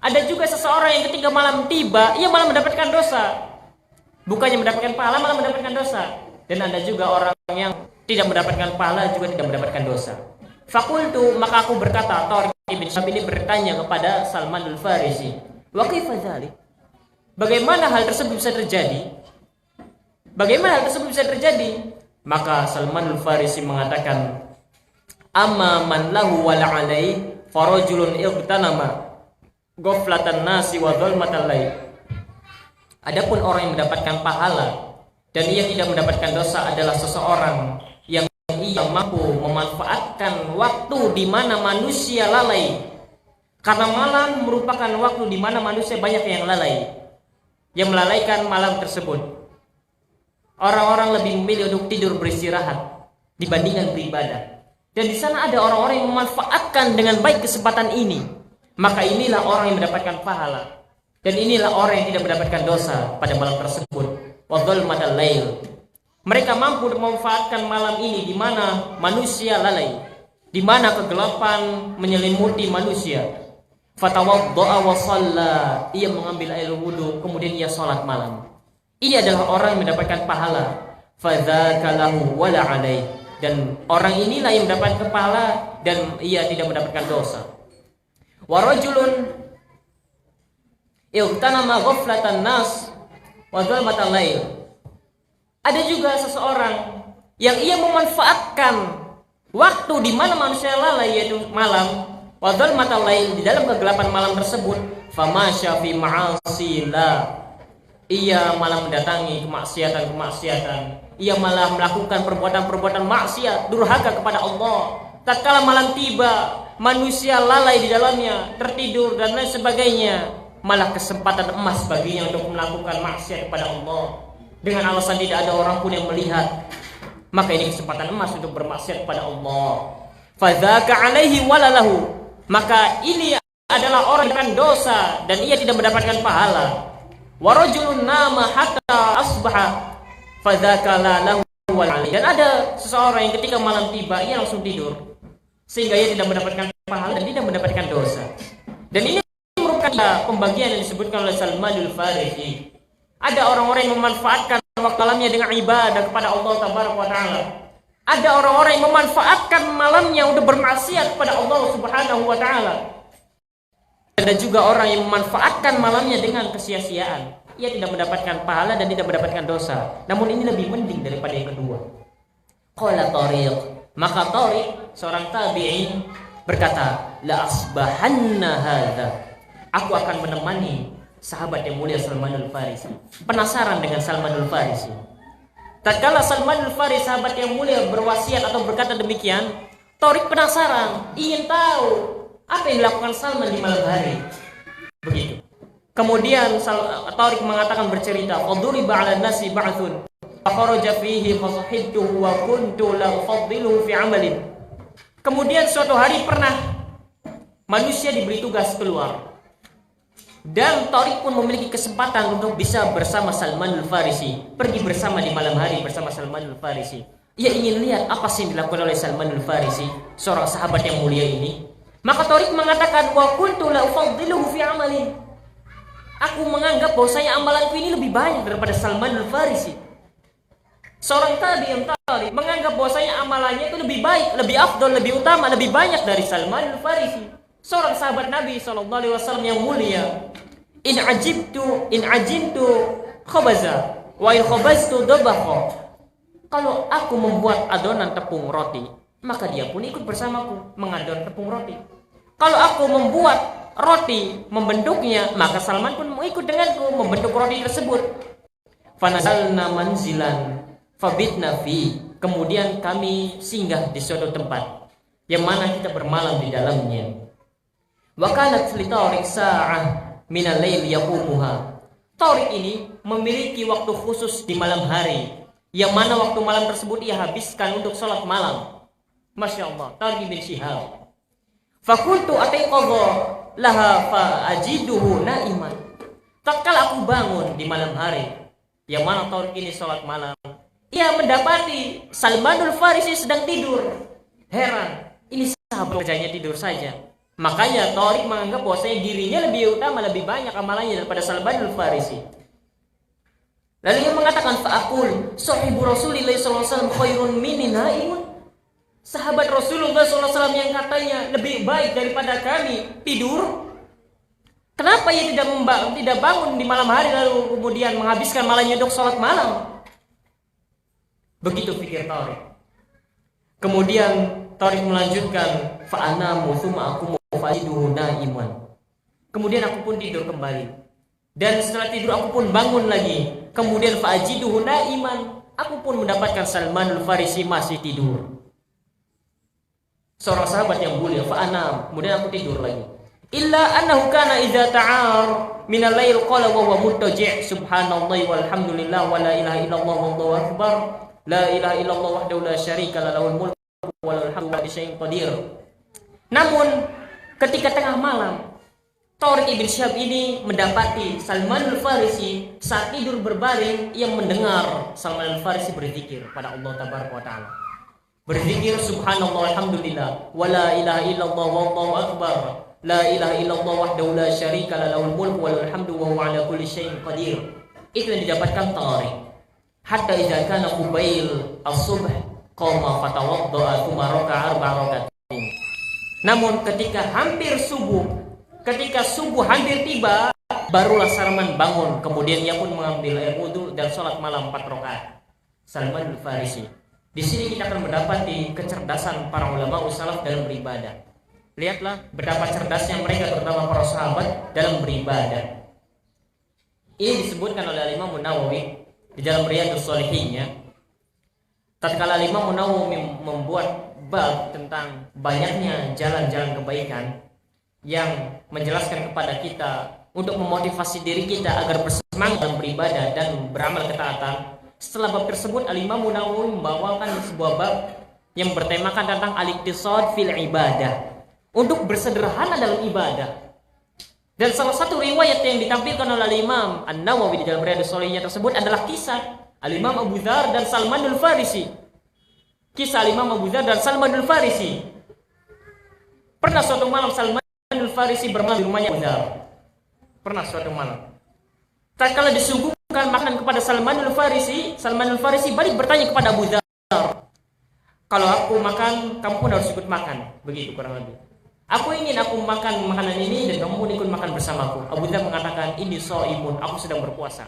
S2: Ada juga seseorang yang ketika malam tiba, ia malah mendapatkan dosa. Bukannya mendapatkan pahala, malah mendapatkan dosa. Dan ada juga orang yang tidak mendapatkan pahala, juga tidak mendapatkan dosa. Fakultu, maka aku berkata, Tariq bin Syihab ini bertanya kepada Salman Al-Farisi, wa kaifa dzalik? Bagaimana hal tersebut bisa terjadi? Bagaimana hal tersebut bisa terjadi? Maka Salman Al-Farisi mengatakan, amma man lahu wa la alaihi farajulun ightanama ghaflatan nasi wa dhulmatal lail. Adapun orang yang mendapatkan pahala dan ia tidak mendapatkan dosa adalah seseorang yang ia mampu memanfaatkan waktu di mana manusia lalai. Karena malam merupakan waktu di mana manusia banyak yang lalai, yang melalaikan malam tersebut. Orang-orang lebih memilih untuk tidur beristirahat dibandingkan beribadah. Dan di sana ada orang-orang yang memanfaatkan dengan baik kesempatan ini. Maka inilah orang yang mendapatkan pahala. Dan inilah orang yang tidak mendapatkan dosa pada malam tersebut. Wa dhulmatal lail. Mereka mampu memanfaatkan malam ini di mana manusia lalai, di mana kegelapan menyelimuti manusia. Fatawadda'a wa shalla. Ia mengambil air wudu, kemudian ia salat malam. Ini adalah orang yang mendapatkan pahala. fadzaka lahu wala alaih. Dan orang inilah yang mendapat pahala dan ia tidak mendapatkan dosa. Wa rajulun ightanama ghaflatan nas wa zulmatal lail. Ada juga seseorang yang ia memanfaatkan waktu di mana manusia lalai, yaitu malam, wa zulmatal lail, di dalam kegelapan malam tersebut, famasya fi ma'asillah, ia malah mendatangi kemaksiatan, ia malah melakukan perbuatan-perbuatan maksiat, durhaka kepada Allah. Tatkala malam tiba, manusia lalai di dalamnya, tertidur dan lain sebagainya, malah kesempatan emas baginya untuk melakukan maksiat kepada Allah dengan alasan tidak ada orang pun yang melihat. Maka ini kesempatan emas untuk bermaksiat kepada Allah. Fadzaka alaihi walalahu, maka ini adalah orang dengan dosa dan ia tidak mendapatkan pahala. Wa rajulun nama hatta asbaha fadzaka la lahu wala. Dan ada seseorang yang ketika malam tiba ia langsung tidur sehingga ia tidak mendapatkan pahala dan tidak mendapatkan dosa. Dan ini merupakan pembagian yang disebutkan oleh Salmanul Farisi. Ada orang-orang yang memanfaatkan waktu malamnya dengan ibadah kepada Allah Tabaraka wa Ta'ala. Ada orang-orang yang memanfaatkan malamnya untuk bermaksiat kepada Allah Subhanahu wa Ta'ala. Ada juga orang yang memanfaatkan malamnya dengan kesia-siaan. Ia tidak mendapatkan pahala dan tidak mendapatkan dosa. Namun ini lebih mending daripada yang kedua. Qala Tariq, maka Tariq, seorang tabi'in, berkata, la asbahanna hadza, aku akan menemani sahabat yang mulia Salmanul Farisi. Penasaran dengan Salmanul Farisi. Tatkala Salmanul Farisi, sahabat yang mulia, berwasiat atau berkata demikian, Tariq penasaran, ingin tahu apa yang dilakukan Salman di malam hari. Begitu. Kemudian Tariq mengatakan, bercerita, faduriba 'ala nasi ba'thun fa kharaja fihi fa sahibtuhu wa kuntu la ufaddiluhu fi 'amalin. Kemudian suatu hari pernah manusia diberi tugas keluar. Dan Tariq pun memiliki kesempatan untuk bisa bersama Salmanul Farisi, pergi bersama di malam hari bersama Salmanul Farisi. Ia ingin lihat apa sih yang dilakukan oleh Salmanul Farisi, seorang sahabat yang mulia ini. Maka Tariq mengatakan, wa kuntu la ufaddiluhu fi amalin. Aku menganggap bahwasanya amalanku ini lebih banyak daripada Salmanul Farisi. Seorang tabi'in Tariq menganggap bahwasanya amalannya itu lebih baik, lebih afdal, lebih utama, lebih banyak dari Salmanul Farisi, seorang sahabat Nabi SAW yang mulia. In ajintu khabaza wa in khabaztu dabakha. Kalau aku membuat adonan tepung roti, maka dia pun ikut bersamaku mengadon tepung roti. Kalau aku membuat roti, membentuknya, maka Salman pun ikut denganku membentuk roti tersebut. Fanazalna manzilan fabitna fi. Kemudian kami singgah di suatu tempat yang mana kita bermalam di dalamnya. Wa kanat li Tariq sa'ah minal lail yaqumuha. Tariq ini memiliki waktu khusus di malam hari, yang mana waktu malam tersebut ia habiskan untuk sholat malam. Masya Allah, Tariq bin Shihab. Fakultu ataiqadha laha fa ajiduhu na'iman. Tatkala aku bangun di malam hari, yang mana Tariq ini sholat malam, ia mendapati Salmanul Farisi sedang tidur. Heran, ini sahabat kerjanya tidur saja. Makanya Tariq menganggap bahwasanya dirinya lebih utama, lebih banyak amalannya daripada Salmanul Farisi. Lalu ia mengatakan, fa'akul sahibu Rasulillah SAW khairun minni na'imun. Sahabat Rasulullah SAW yang katanya lebih baik daripada kami tidur, kenapa ia tidak bangun di malam hari lalu kemudian menghabiskan malamnya untuk sholat malam? Begitu pikir Tariq. Kemudian Tariq melanjutkan, fa'anamu thumma aku fajiduhu na'iman. Kemudian aku pun tidur kembali. Dan setelah tidur aku pun bangun lagi. Kemudian fajiduhu na'iman. Aku pun mendapatkan Salmanul Farisi masih tidur. Seorang sahabat yang mulia, fa'anam. Kemudian aku tidur lagi. Illa annahu kana idza ta'ar minal lail qala wa huwa muttaji' subhanallahi walhamdulillah wa la ilaha illallah wallahu akbar. La ilaha illallah wahdahu la syarika lahul mulku wa lahul hamdu wa bisyai'in qadir. Namun ketika tengah malam, Tariq ibn Shihab ini mendapati Salmanul Farisi saat tidur berbaring, ia mendengar Salmanul Farisi berzikir pada Allah Tabaraka wa Ta'ala. Berzikir subhanallah alhamdulillah wa la ilaha illallah wallahu akbar. La ilaha illallah wahdahu la syarika lahul mulku wa lahul hamdu wa huwa ala kulli syai'in qadir. Itu yang didapatkan Tariq. hatta idza kana qubail as-subh qama fatawadda'a thumma raka'a arba'a raka'atin. Namun ketika subuh hampir tiba, barulah Salman bangun, kemudian ia pun mengambil air wudu dan sholat malam 4 rakaat. Salman al-Farisi. Di sini kita akan mendapati kecerdasan para ulama salaf dalam beribadah. Lihatlah betapa cerdasnya mereka, terutama para sahabat, dalam beribadah. Ini disebutkan oleh Imam Nawawi di dalam Riyadhus Shalihin-nya. Tatkala Imam Nawawi membuat bab tentang banyaknya jalan-jalan kebaikan yang menjelaskan kepada kita untuk memotivasi diri kita agar bersemangat dalam beribadah dan beramal ketaatan. Setelah bab tersebut, Al-Imam Nawawi membawakan sebuah bab yang bertemakan tentang al-iqtisad fil ibadah, untuk bersederhana dalam ibadah. Dan salah satu riwayat yang ditampilkan oleh Imam An-Nawawi di dalam Riyadhus Shalihin tersebut adalah kisah Al-Imam Abu Dzar dan Salman al-Farisi. Kisah Al-Imam Abu Dzar dan Salman al-Farisi. Pernah suatu malam Salman al-Farisi bermalam di rumahnya Abu Dzar. Pernah suatu malam, tatkala disuguhkan makanan kepada Salman al-Farisi balik bertanya kepada Abu Dzar, "Kalau aku makan, kamu pun harus ikut makan." Begitu kurang lebih. "Aku ingin aku makan makanan ini dan kamu pun ikut makan bersamaku." Abu Dzar mengatakan, "Ini shaimun, aku sedang berpuasa."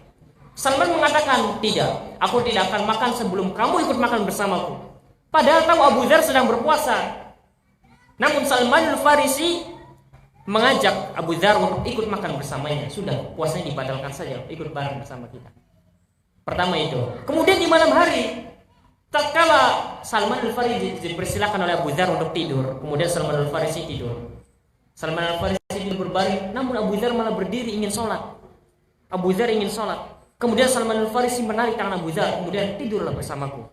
S2: Salman mengatakan, "Tidak, aku tidak akan makan sebelum kamu ikut makan bersamaku." Padahal tahu Abu Dzar sedang berpuasa. Namun Salman al-Farisi mengajak Abu Dzar untuk ikut makan bersamanya. Sudah, puasanya dibatalkan saja, ikut bareng bersama kita. Pertama itu. Kemudian di malam hari, tatkala Salman al-Farisi dipersilakan oleh Abu Dzar untuk tidur, kemudian Salman al-Farisi tidur. Salman al-Farisi tidur berbaring, namun Abu Dzar malah berdiri ingin sholat. Abu Dzar ingin sholat. Kemudian Salman al-Farisi menarik tangan Abu Dzar, kemudian tidurlah bersamaku.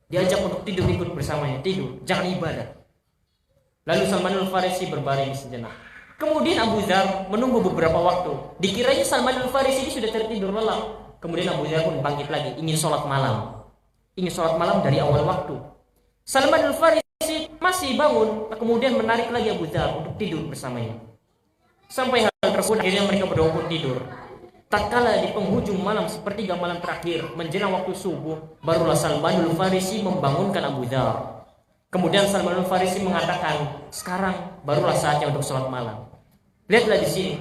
S2: Diajak untuk tidur, ikut bersamanya, tidur, jangan ibadah. Lalu Salman al-Farisi berbaring sejenak. Kemudian Abu Dzar menunggu beberapa waktu. Dikiranya Salman al-Farisi ini sudah tertidur lelap. Kemudian Abu Dzar pun bangkit lagi, ingin sholat malam. Ingin sholat malam dari awal waktu. Salman al-Farisi masih bangun, kemudian menarik lagi Abu Dzar untuk tidur bersamanya. Sampai hal tersebut akhirnya mereka berdua pun tidur. Tatkala di penghujung malam, sepertiga malam terakhir, menjelang waktu subuh, barulah Salman al-Farisi membangunkan Abu Dzar. Kemudian Salman al-Farisi mengatakan, "Sekarang barulah saatnya untuk sholat malam." Lihatlah di sini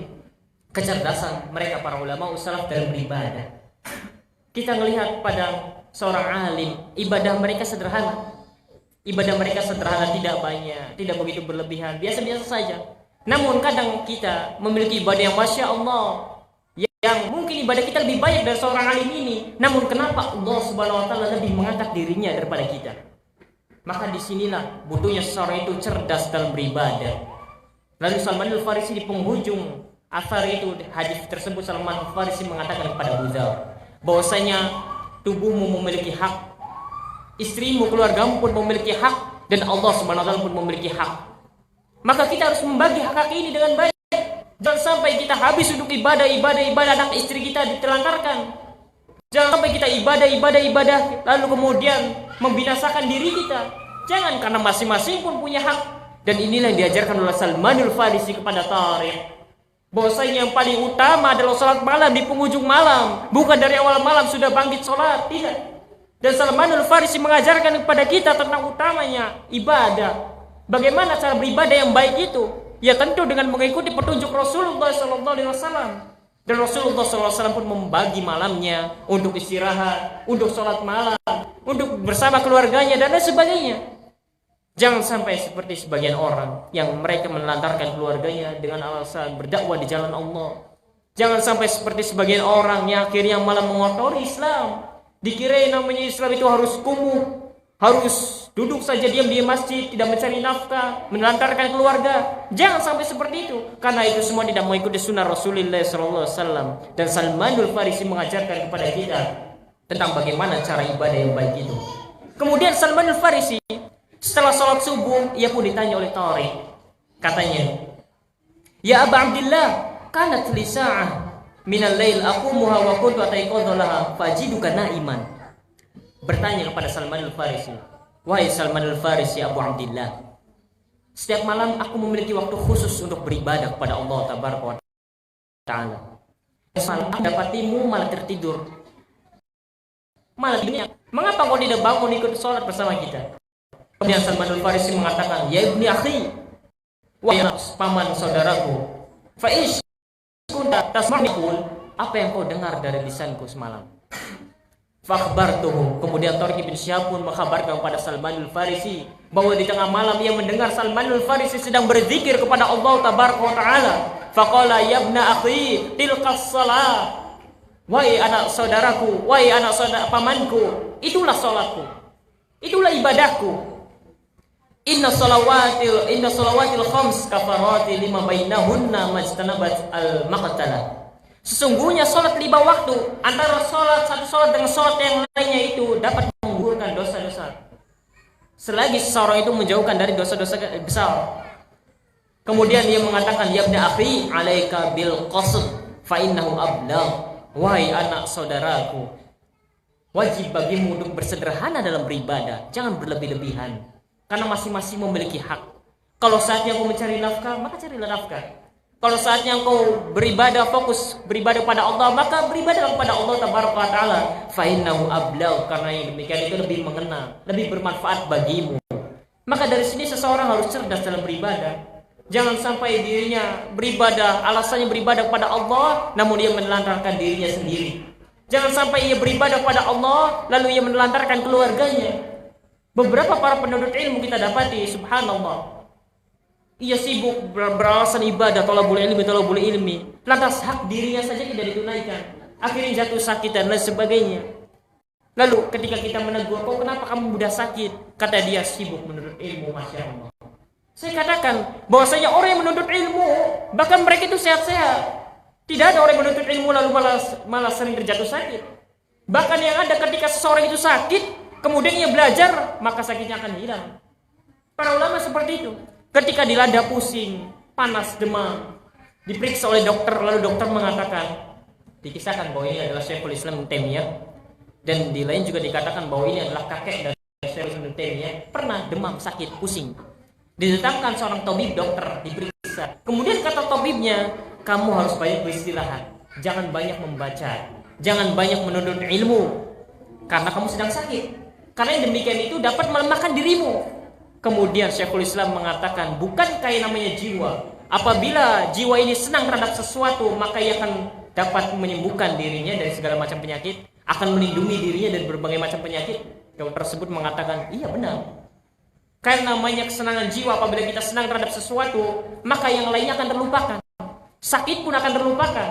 S2: kecerdasan mereka para ulama salaf dalam beribadah. Kita melihat pada seorang alim, ibadah mereka sederhana. Ibadah mereka sederhana, tidak banyak, tidak begitu berlebihan, biasa-biasa saja. Namun kadang kita memiliki ibadah yang Masya Allah, yang mungkin ibadah kita lebih banyak dari seorang alim ini. Namun kenapa Allah Subhanahu wa Ta'ala lebih mengangkat dirinya daripada kita? Maka disinilah butuhnya seseorang itu cerdas dalam beribadah. Lalu Salman al-Farisi di penghujung asar itu, hadis tersebut, Salman al-Farisi mengatakan kepada Abu Dzar bahwasanya tubuhmu memiliki hak, istrimu, keluargamu pun memiliki hak, dan Allah Subhanahu wa Ta'ala pun memiliki hak. Maka kita harus membagi hak ini dengan baik. Jangan sampai kita habis untuk ibadah anak istri kita ditelantarkan. Jangan sampai kita ibadah lalu kemudian membinasakan diri kita. Jangan, karena masing-masing pun punya hak. Dan inilah yang diajarkan oleh Salman al-Farisi kepada Tariq, bahwasanya yang paling utama adalah sholat malam di penghujung malam, bukan dari awal malam sudah bangkit sholat, tidak. Dan Salman al-Farisi mengajarkan kepada kita tentang utamanya ibadah. Bagaimana cara beribadah yang baik itu? Ya tentu dengan mengikuti petunjuk Rasulullah SAW. Dan Rasulullah SAW pun membagi malamnya untuk istirahat, untuk sholat malam, untuk bersama keluarganya, dan lain sebagainya. Jangan sampai seperti sebagian orang yang mereka menelantarkan keluarganya dengan alasan berdakwah di jalan Allah. Jangan sampai seperti sebagian orang yang akhirnya malah mengotori Islam. Dikirain namanya Islam itu harus kumuh, harus duduk saja diam di masjid, tidak mencari nafkah, menelantarkan keluarga. Jangan sampai seperti itu, karena itu semua tidak mengikuti sunnah Rasulullah SAW. Dan Salman al-Farisi mengajarkan kepada kita tentang bagaimana cara ibadah yang baik itu. Kemudian Salman al-Farisi setelah sholat subuh, ia pun ditanya oleh Tariq. Katanya, "Ya Aba Abdillah, kanat li sa'ah minal lail aqumuha wa kuntu ataiqadhu laha fajiduka na'iman." Bertanya kepada Salman al-Farisi, "Wahai Salman al-Farisi Abu Abdillah, setiap malam aku memiliki waktu khusus untuk beribadah kepada Allah Tabaraka wa Ta'ala. Malam dapatimu malah tertidur. Malah dunia. Mengapa kau tidak bangun ikut sholat bersama kita? Kemudian Salmanul Farisi mengatakan, ya ibni akhi, wahai paman saudaraku, fa ish kunta tasma'ul, apa yang kau dengar dari lisanku semalam? Fakhbartuhu. Kemudian Tariq bin Syihab pun mengkabarkan kepada Salmanul Farisi bahwa di tengah malam ia mendengar Salmanul Farisi sedang berzikir kepada Allah tabaraka wa taala. Faqala ya ibna akhi tilqas shalah. Wahai anak saudaraku, wahai anak saudara pamanku, itulah salatku. Itulah ibadahku. Inna salawatil khams kafarati lima bainahunna majtanabat al maqtalah. Sesungguhnya salat 5 waktu antara satu salat dengan salat yang lainnya itu dapat menggugurkan dosa-dosa. Selagi seseorang itu menjauhkan dari dosa-dosa besar. Kemudian dia mengatakan, ya ibna akhi alaika bil qasd fa innahu ablagh. Wahai anak saudaraku, wajib bagimu untuk bersederhana dalam beribadah, jangan berlebih-lebihan. Karena masing-masing memiliki hak. Kalau saatnya kau mencari nafkah, maka carilah nafkah. Kalau saatnya kau beribadah, fokus beribadah pada Allah, maka beribadah kepada Allah tabaraka wa taala. Fa innahu ablagh, karena yang demikian itu lebih mengena, lebih bermanfaat bagimu. Maka dari sini seseorang harus cerdas dalam beribadah. Jangan sampai dirinya beribadah, alasannya beribadah kepada Allah, namun ia menelantarkan dirinya sendiri. Jangan sampai ia beribadah kepada Allah, lalu ia menelantarkan keluarganya. Beberapa para penuntut ilmu kita dapati, subhanallah, ia sibuk beralasan ibadah, talabul ilmi, lantas hak dirinya saja tidak ditunaikan, akhirnya jatuh sakit dan lain sebagainya. Lalu ketika kita menegur, kok kenapa kamu mudah sakit? Kata dia, sibuk menuntut ilmu, masya Allah. Saya katakan bahwasanya orang yang menuntut ilmu, bahkan mereka itu sehat-sehat. Tidak ada orang yang menuntut ilmu lalu malah sering terjatuh sakit. Bahkan yang ada ketika seseorang itu sakit, kemudian ia belajar, maka sakitnya akan hilang. Para ulama seperti itu. Ketika dilanda pusing, panas, demam, diperiksa oleh dokter, lalu dokter mengatakan, dikisahkan bahwa ini adalah Syekhul Islam Ibnu Taimiyah, dan di lain juga dikatakan bahwa ini adalah kakek dari Syekhul Islam Ibnu Taimiyah, pernah demam, sakit, pusing. Didatangkan seorang tabib, dokter, diperiksa. Kemudian kata tabibnya, kamu harus banyak beristirahat, jangan banyak membaca, jangan banyak menuntut ilmu, karena kamu sedang sakit. Karena yang demikian itu dapat melemahkan dirimu. Kemudian Syekhul Islam mengatakan, bukankah yang namanya jiwa, apabila jiwa ini senang terhadap sesuatu, maka ia akan dapat menyembuhkan dirinya dari segala macam penyakit, akan melindungi dirinya dari berbagai macam penyakit. Dokter tersebut mengatakan, iya benar. Karena namanya kesenangan jiwa, apabila kita senang terhadap sesuatu, maka yang lainnya akan terlupakan. Sakit pun akan terlupakan.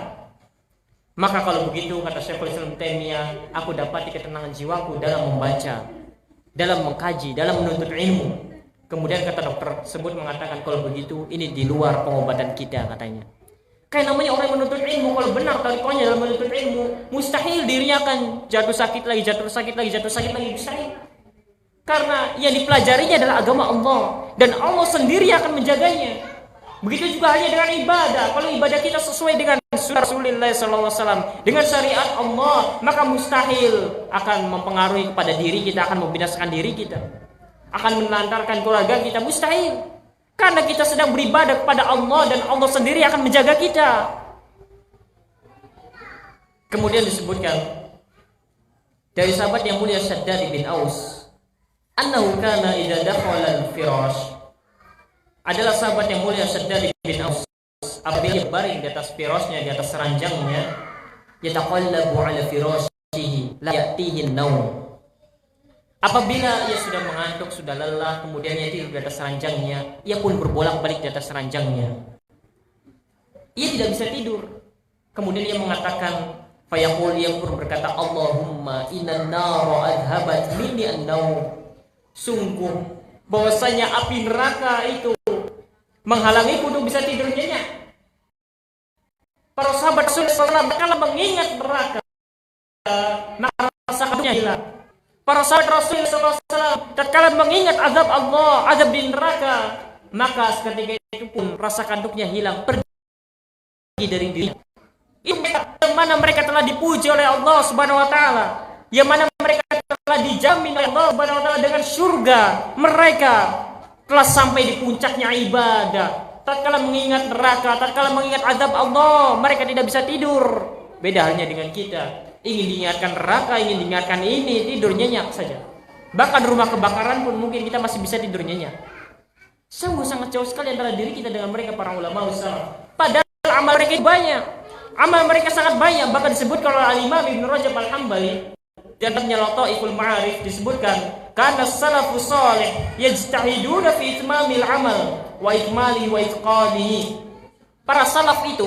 S2: Maka kalau begitu, kata Syekhul Islam Taimiyah, aku dapati ketenangan jiwaku dalam membaca, dalam mengkaji, dalam menuntut ilmu. Kemudian kata dokter tersebut mengatakan, kalau begitu, ini di luar pengobatan kita, katanya. Kayak namanya orang yang menuntut ilmu, kalau benar tarikonya dalam menuntut ilmu, mustahil dirinya akan jatuh sakit lagi, mustahil. Karena yang dipelajarinya adalah agama Allah, dan Allah sendiri akan menjaganya. Begitu juga halnya dengan ibadah. Kalau ibadah kita sesuai dengan sunnah Rasulullah SAW, dengan syariat Allah, maka mustahil akan mempengaruhi kepada diri kita, akan membinasakan diri kita, akan menelantarkan keluarga kita, mustahil. Karena kita sedang beribadah kepada Allah, dan Allah sendiri akan menjaga kita. Kemudian disebutkan dari sahabat yang mulia Shaddad bin Aus, annahu kana idza dakhala al-firash, adalah sahabat yang mulia Shaddad bin Aus, apabila baring di atas firasnya, di atas ranjangnya, yataqallabu ala firashihi la ya'tihi an-naum. Apabila ia sudah mengantuk, sudah lelah, kemudian ia tidur di atas ranjangnya, ia pun berbolak-balik di atas ranjangnya. Ia tidak bisa tidur. Kemudian ia mengatakan, fayaqul, ia pun berkata, Allahumma innan nara adhabat minni an-naum. Sungguh bahwasanya api neraka itu menghalangiku untuk bisa tidur nyenyak. Para sahabat Rasulullah kalau mengingat neraka, maka rasa kantuknya hilang. Para sahabat Rasulullah tatkala mengingat azab Allah, azab di neraka, maka seketika itu pun rasa kantuknya hilang, pergi dari dirinya. Itu yang mana mereka telah dipuji oleh Allah Subhanahu wa taala, yang mana mereka telah dijamin oleh Allah Subhanahu wa taala dengan surga. Mereka telah sampai di puncaknya ibadah. Tatkala mengingat neraka, tatkala mengingat azab Allah, mereka tidak bisa tidur. Beda halnya dengan kita. ingin diingatkan neraka, ingin diingatkan ini, tidur nyenyak saja. Bahkan rumah kebakaran pun mungkin kita masih bisa tidur nyenyak. Sungguh sangat jauh sekali antara diri kita dengan mereka para ulama salaf. Padahal amal mereka banyak, amal mereka sangat banyak. Bahkan disebutkan oleh Al-Imam Ibnu Rajab Al-Hambali di dalamnya Lataiful Ma'arif disebutkan, karena salafus salih yajtahiduna fi itmamil amal wa ikmali wa itqanihi. Para salaf itu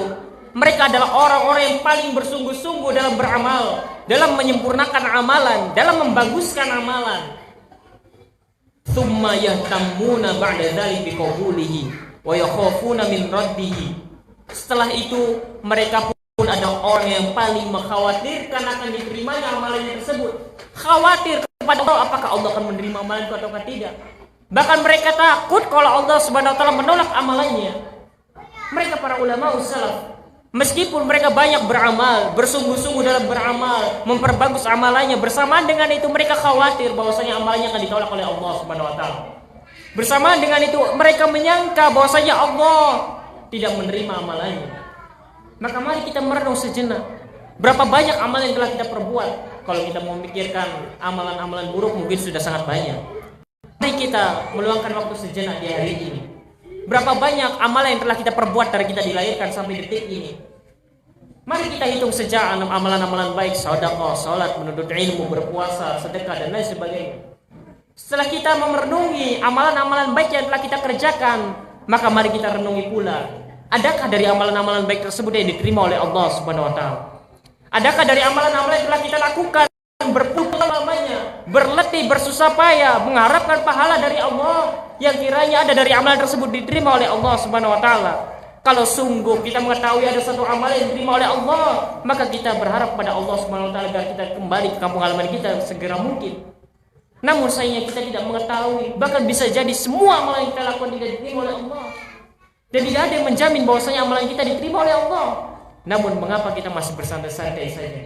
S2: mereka adalah orang-orang yang paling bersungguh-sungguh dalam beramal, dalam menyempurnakan amalan, dalam membaguskan amalan. Tsumma yahtammuna ba'da dzalika biqabulihi wa yakhafuna min raddihi. Setelah itu mereka pun ada orang yang paling mengkhawatirkan akan diterimanya amalannya tersebut. Khawatir kepada Allah, apakah Allah akan menerima amalanku atau tidak. Bahkan mereka takut kalau Allah Subhanahu wa taala menolak amalannya. Mereka para ulama salaf, meskipun mereka banyak beramal, bersungguh-sungguh dalam beramal, memperbagus amalannya, bersamaan dengan itu mereka khawatir bahwasanya amalannya akan ditolak oleh Allah Subhanahu wa taala. Bersamaan dengan itu mereka menyangka bahwasanya Allah tidak menerima amalannya. Maka mari kita merenung sejenak. Berapa banyak amalan yang telah kita perbuat? Kalau kita mau memikirkan amalan-amalan buruk mungkin sudah sangat banyak. Mari kita meluangkan waktu sejenak di hari ini. Berapa banyak amalan yang telah kita perbuat dari kita dilahirkan sampai detik ini? Mari kita hitung sejak amalan-amalan baik, sedekah, salat, menuntut ilmu, berpuasa, sedekah dan lain sebagainya. Setelah kita merenungi amalan-amalan baik yang telah kita kerjakan, maka mari kita renungi pula, adakah dari amalan-amalan baik tersebut yang diterima oleh Allah Subhanahu wa taala? Adakah dari amalan-amalan yang telah kita lakukan berpuluh lamanya, berletih, bersusah payah, mengharapkan pahala dari Allah yang kiranya ada dari amalan tersebut diterima oleh Allah Subhanahu wa taala? Kalau sungguh kita mengetahui ada satu amalan yang diterima oleh Allah, maka kita berharap pada Allah Subhanahu wa taala agar kita kembali ke kampung halaman kita segera mungkin. Namun sayangnya kita tidak mengetahui, bahkan bisa jadi semua amalan yang kita lakukan tidak diterima oleh Allah. Dan tidak ada yang menjamin bahwasanya amalan kita diterima oleh Allah. Namun mengapa kita masih bersantai-santai saja?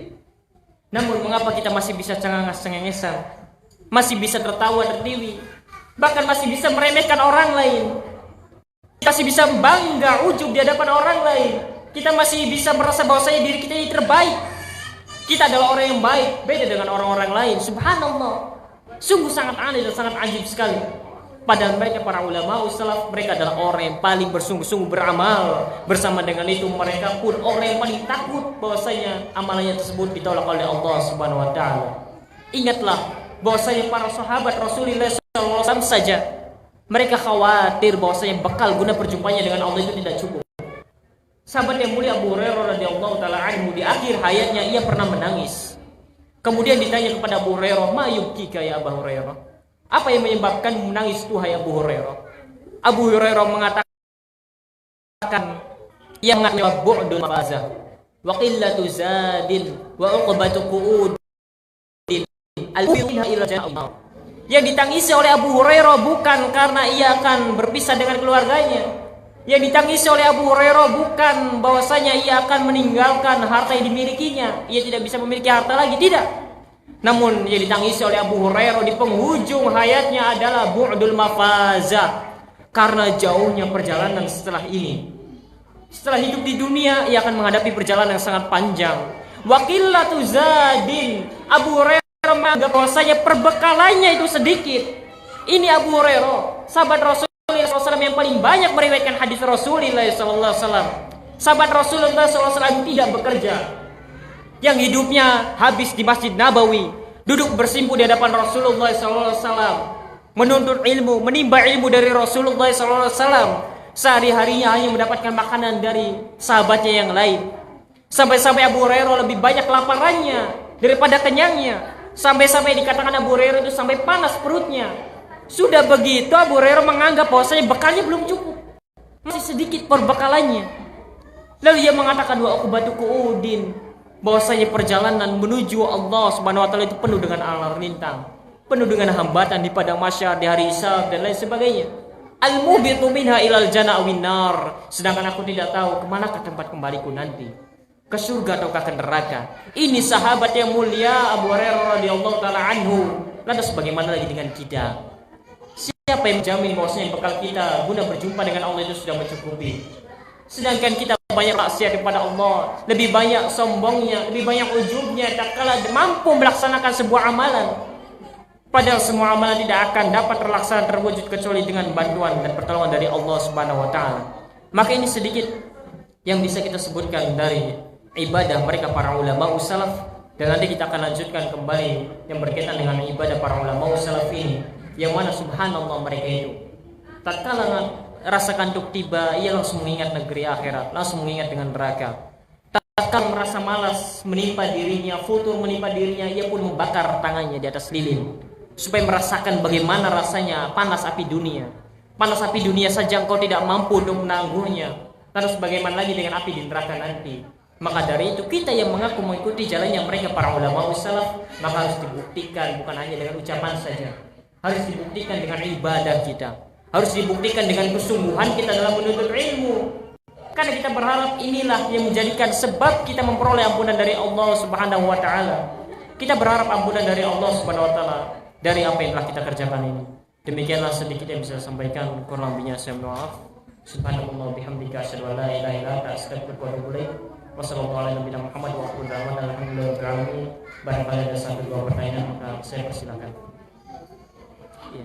S2: Namun mengapa kita masih bisa cengenges-cengengesan? Masih bisa tertawa tertiwi? Bahkan masih bisa meremehkan orang lain? Masih bisa bangga, ujub di hadapan orang lain? Kita masih bisa merasa bahwasanya diri kita ini terbaik? Kita adalah orang yang baik, beda dengan orang-orang lain. Subhanallah. Sungguh sangat aneh dan sangat ajib sekali. Padahal mereka para ulama salaf, mereka adalah orang yang paling bersungguh-sungguh beramal. Bersama dengan itu mereka pun orang yang paling takut bahwasanya amalannya tersebut ditolak oleh Allah Subhanahu wa taala. Ingatlah bahwasanya para sahabat Rasulullah SAW saja mereka khawatir bahwasanya bekal guna perjumpaannya dengan Allah itu tidak cukup. Sahabat yang mulia Abu Hurairah radhiyallahu taala anhu di akhir hayatnya ia pernah menangis. Kemudian ditanya kepada Abu Hurairah, "Ma yubkika ya Abu Hurairah?" Apa yang menyebabkan menangis tuhai Abu Hurairah? Abu Hurairah mengatakan yang mengatakan bu'dul mafazah wa qillatu zadin wa uqbatu qu'udin al-fiqha ila jannah. Yang ditangisi oleh Abu Hurairah bukan karena ia akan berpisah dengan keluarganya. Yang ditangisi oleh Abu Hurairah bukan bahwasanya ia akan meninggalkan harta yang dimilikinya. Ia tidak bisa memiliki harta lagi, tidak. Namun yang ditangisi oleh Abu Hurairah di penghujung hayatnya adalah bu'dul mafazah, karena jauhnya perjalanan setelah ini. Setelah hidup di dunia ia akan menghadapi perjalanan yang sangat panjang. Wa qillatu zadin, Abu Hurairah menganggap bahwasanya perbekalannya itu sedikit. Ini Abu Hurairah, sahabat Rasulullah SAW yang paling banyak meriwayatkan hadis Rasulullah SAW. Sahabat Rasulullah SAW tidak bekerja, yang hidupnya habis di Masjid Nabawi, duduk bersimpu di hadapan Rasulullah SAW, menuntut ilmu, menimba ilmu dari Rasulullah SAW. Sehari-harinya hanya mendapatkan makanan dari sahabatnya yang lain. Sampai-sampai Abu Hurairah lebih banyak kelaparannya daripada kenyangnya. Sampai-sampai dikatakan Abu Hurairah itu sampai panas perutnya. Sudah begitu Abu Hurairah menganggap bahwasanya bekalnya belum cukup, masih sedikit perbekalannya. Lalu ia mengatakan wa uqbatu qu'udin, bahwasanya perjalanan menuju Allah Subhanahu wa taala itu penuh dengan alar rintang, penuh dengan hambatan di padang mahsyar, di hari hisab dan lain sebagainya. Al-mubitu minha ilal jannah awin nar, sedangkan aku tidak tahu kemana ke tempat kembaliku nanti, ke surga ataukah ke neraka. Ini sahabat yang mulia Abu Hurairah radhiyallahu taala anhu. Lantas bagaimana lagi dengan kita? Siapa yang menjamin bahwasanya bekal kita guna berjumpa dengan Allah itu sudah mencukupi? Sedangkan kita banyak maksiat kepada Allah, lebih banyak sombongnya, lebih banyak ujubnya, tak kala mampu melaksanakan sebuah amalan. Padahal semua amalan tidak akan dapat terlaksana terwujud kecuali dengan bantuan dan pertolongan dari Allah Subhanahu wa taala. Maka ini sedikit yang bisa kita sebutkan dari ibadah mereka para ulama salaf, dan nanti kita akan lanjutkan kembali yang berkaitan dengan ibadah para ulama salaf ini, yang mana subhanallah mereka itu tatkala rasa kantuk tiba, ia langsung mengingat negeri akhirat, langsung mengingat dengan neraka. Tatkala merasa malas menimpa dirinya, futur menimpa dirinya, ia pun membakar tangannya di atas lilin supaya merasakan bagaimana rasanya panas api dunia. Panas api dunia saja engkau tidak mampu untuk menangguhnya, terus bagaimana lagi dengan api di neraka nanti. Maka dari itu kita yang mengaku mengikuti jalannya mereka para ulama salaf, maka harus dibuktikan bukan hanya dengan ucapan saja, harus dibuktikan dengan ibadah kita, harus dibuktikan dengan kesungguhan kita dalam menuntut ilmu. Karena kita berharap inilah yang menjadikan sebab kita memperoleh ampunan dari Allah Subhanahu wa taala. Kita berharap ampunan dari Allah Subhanahu wa taala dari apa yang telah kita kerjakan ini. Demikianlah sedikit yang bisa saya sampaikan, kurang lebihnya saya mohon maaf. Subhanallah bihamdika asyhadu an la ilaha illa anta astaghfiruka wa atubu ilaik. Wassalamualaikum warahmatullahi wabarakatuh. Alhamdulillah. Barangkali ada satu dua pertanyaan maka saya persilakan. Iya.